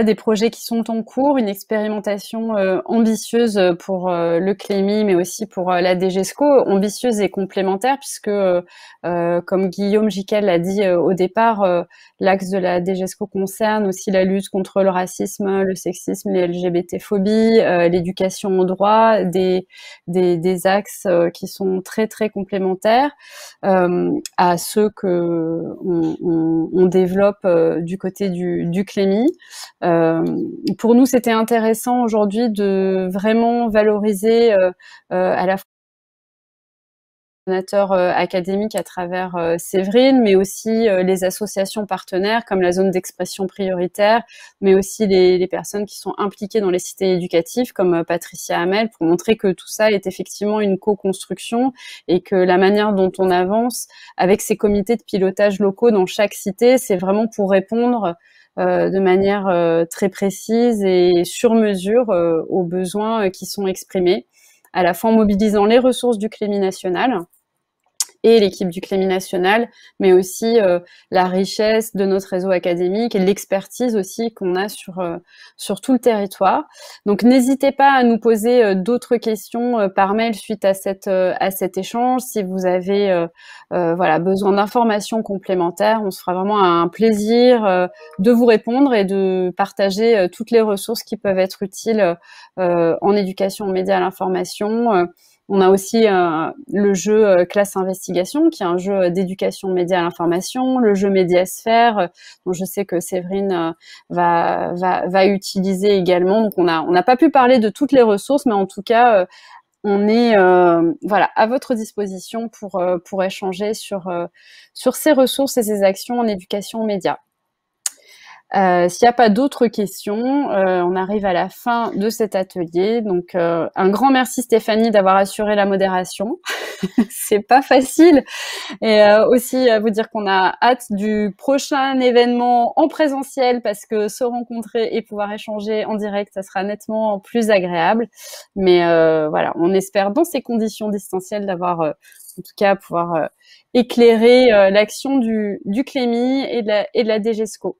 des projets qui sont en cours, une expérimentation ambitieuse pour le Clémy, mais aussi pour la DGESCO, ambitieuse et complémentaire, puisque, comme Guillaume Jiquel l'a dit au départ, l'axe de la DGESCO concerne aussi la lutte contre le racisme, le sexisme, les LGBT-phobies, l'éducation au droit, des axes qui sont très très complémentaires à ceux que on développe du côté du Clémy. Pour nous, c'était intéressant aujourd'hui de vraiment valoriser à la fois les donateurs académiques à travers Séverine, mais aussi les associations partenaires comme la zone d'expression prioritaire, mais aussi les personnes qui sont impliquées dans les cités éducatives comme Patricia Hamel, pour montrer que tout ça est effectivement une co-construction et que la manière dont on avance avec ces comités de pilotage locaux dans chaque cité, c'est vraiment pour répondre de manière très précise et sur mesure aux besoins qui sont exprimés, à la fois en mobilisant les ressources du Clémy national et l'équipe du Clémy national, mais aussi la richesse de notre réseau académique et l'expertise aussi qu'on a sur tout le territoire. Donc n'hésitez pas à nous poser d'autres questions par mail suite à cet échange. Si vous avez besoin d'informations complémentaires, on se fera vraiment un plaisir de vous répondre et de partager toutes les ressources qui peuvent être utiles en éducation aux médias à l'information. On a aussi le jeu Classe Investigation, qui est un jeu d'éducation média à l'information, le jeu Médiasphère, dont je sais que Séverine va utiliser également. Donc on n'a pas pu parler de toutes les ressources, mais en tout cas, on est à votre disposition pour échanger sur ces ressources et ces actions en éducation aux médias. S'il n'y a pas d'autres questions, on arrive à la fin de cet atelier. Donc, un grand merci Stéphanie d'avoir assuré la modération. C'est pas facile. Et aussi vous dire qu'on a hâte du prochain événement en présentiel parce que se rencontrer et pouvoir échanger en direct, ça sera nettement plus agréable. Mais on espère dans ces conditions distancielles d'avoir en tout cas pouvoir éclairer l'action du Clémy et de la DGESCO.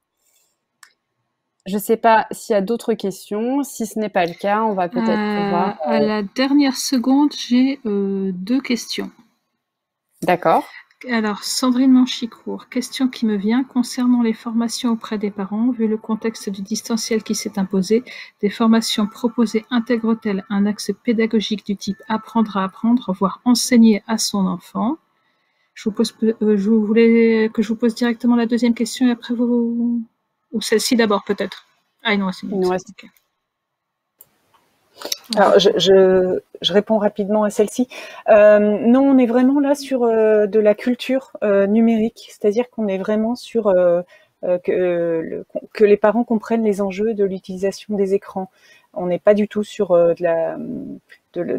Je ne sais pas s'il y a d'autres questions. Si ce n'est pas le cas, on va peut-être pouvoir... À la dernière seconde, j'ai 2 questions. D'accord. Alors, Sandrine Manchicourt, question qui me vient concernant les formations auprès des parents. Vu le contexte du distanciel qui s'est imposé, des formations proposées intègrent-elles un axe pédagogique du type apprendre à apprendre, voire enseigner à son enfant? Je voulais que je vous pose directement la deuxième question et après vous... Ou celle-ci d'abord, peut-être. Ah, non, c'est bon. Okay. Alors, je réponds rapidement à celle-ci. Non, on est vraiment là sur de la culture numérique, c'est-à-dire qu'on est vraiment sur que les parents comprennent les enjeux de l'utilisation des écrans. On n'est pas du tout sur de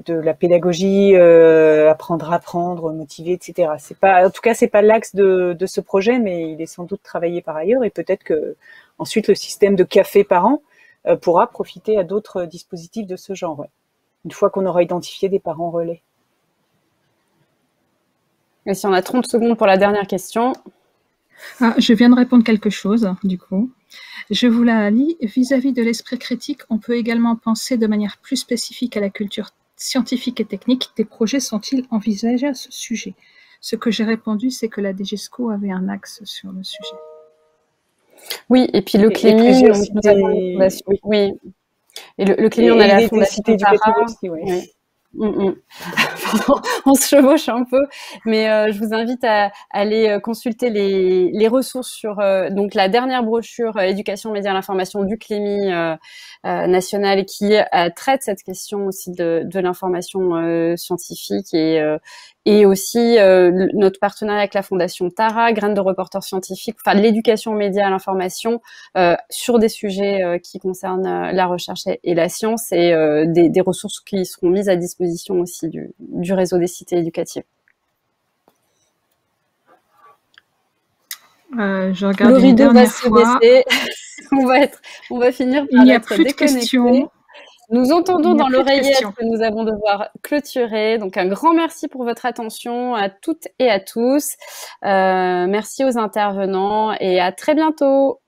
la pédagogie, apprendre à apprendre, motiver, etc. C'est pas, en tout cas, c'est pas l'axe de ce projet, mais il est sans doute travaillé par ailleurs, et peut-être que ensuite le système de café parents pourra profiter à d'autres dispositifs de ce genre, ouais. Une fois qu'on aura identifié des parents relais. Et si on a 30 secondes pour la dernière question. Ah, je viens de répondre quelque chose, du coup. Je vous la lis. Vis-à-vis de l'esprit critique, on peut également penser de manière plus spécifique à la culture scientifique et technique. Des projets sont-ils envisagés à ce sujet? Ce que j'ai répondu, c'est que la DGESCO avait un axe sur le sujet. Oui, et puis le CLEMI, oui. Et le CLEMI, on a la Fondation Tara. Aussi, ouais. Oui. Pardon, on se chevauche un peu, mais je vous invite à aller consulter les ressources sur donc la dernière brochure éducation média à l'information du CLEMI national qui traite cette question aussi de l'information scientifique et aussi notre partenariat avec la Fondation Tara, Graines de reporters scientifiques, enfin l'éducation aux médias à l'information sur des sujets qui concernent la recherche et la science et des ressources qui seront mises à disposition aussi du réseau des cités éducatives. Je regarde le une rideau dernière va se fois. baisser. on va finir par Il n'y a être plus de déconnecté. questions. Nous entendons dans l'oreillette questions. que nous allons devoir clôturer. Donc, un grand merci pour votre attention à toutes et à tous. Merci aux intervenants et à très bientôt.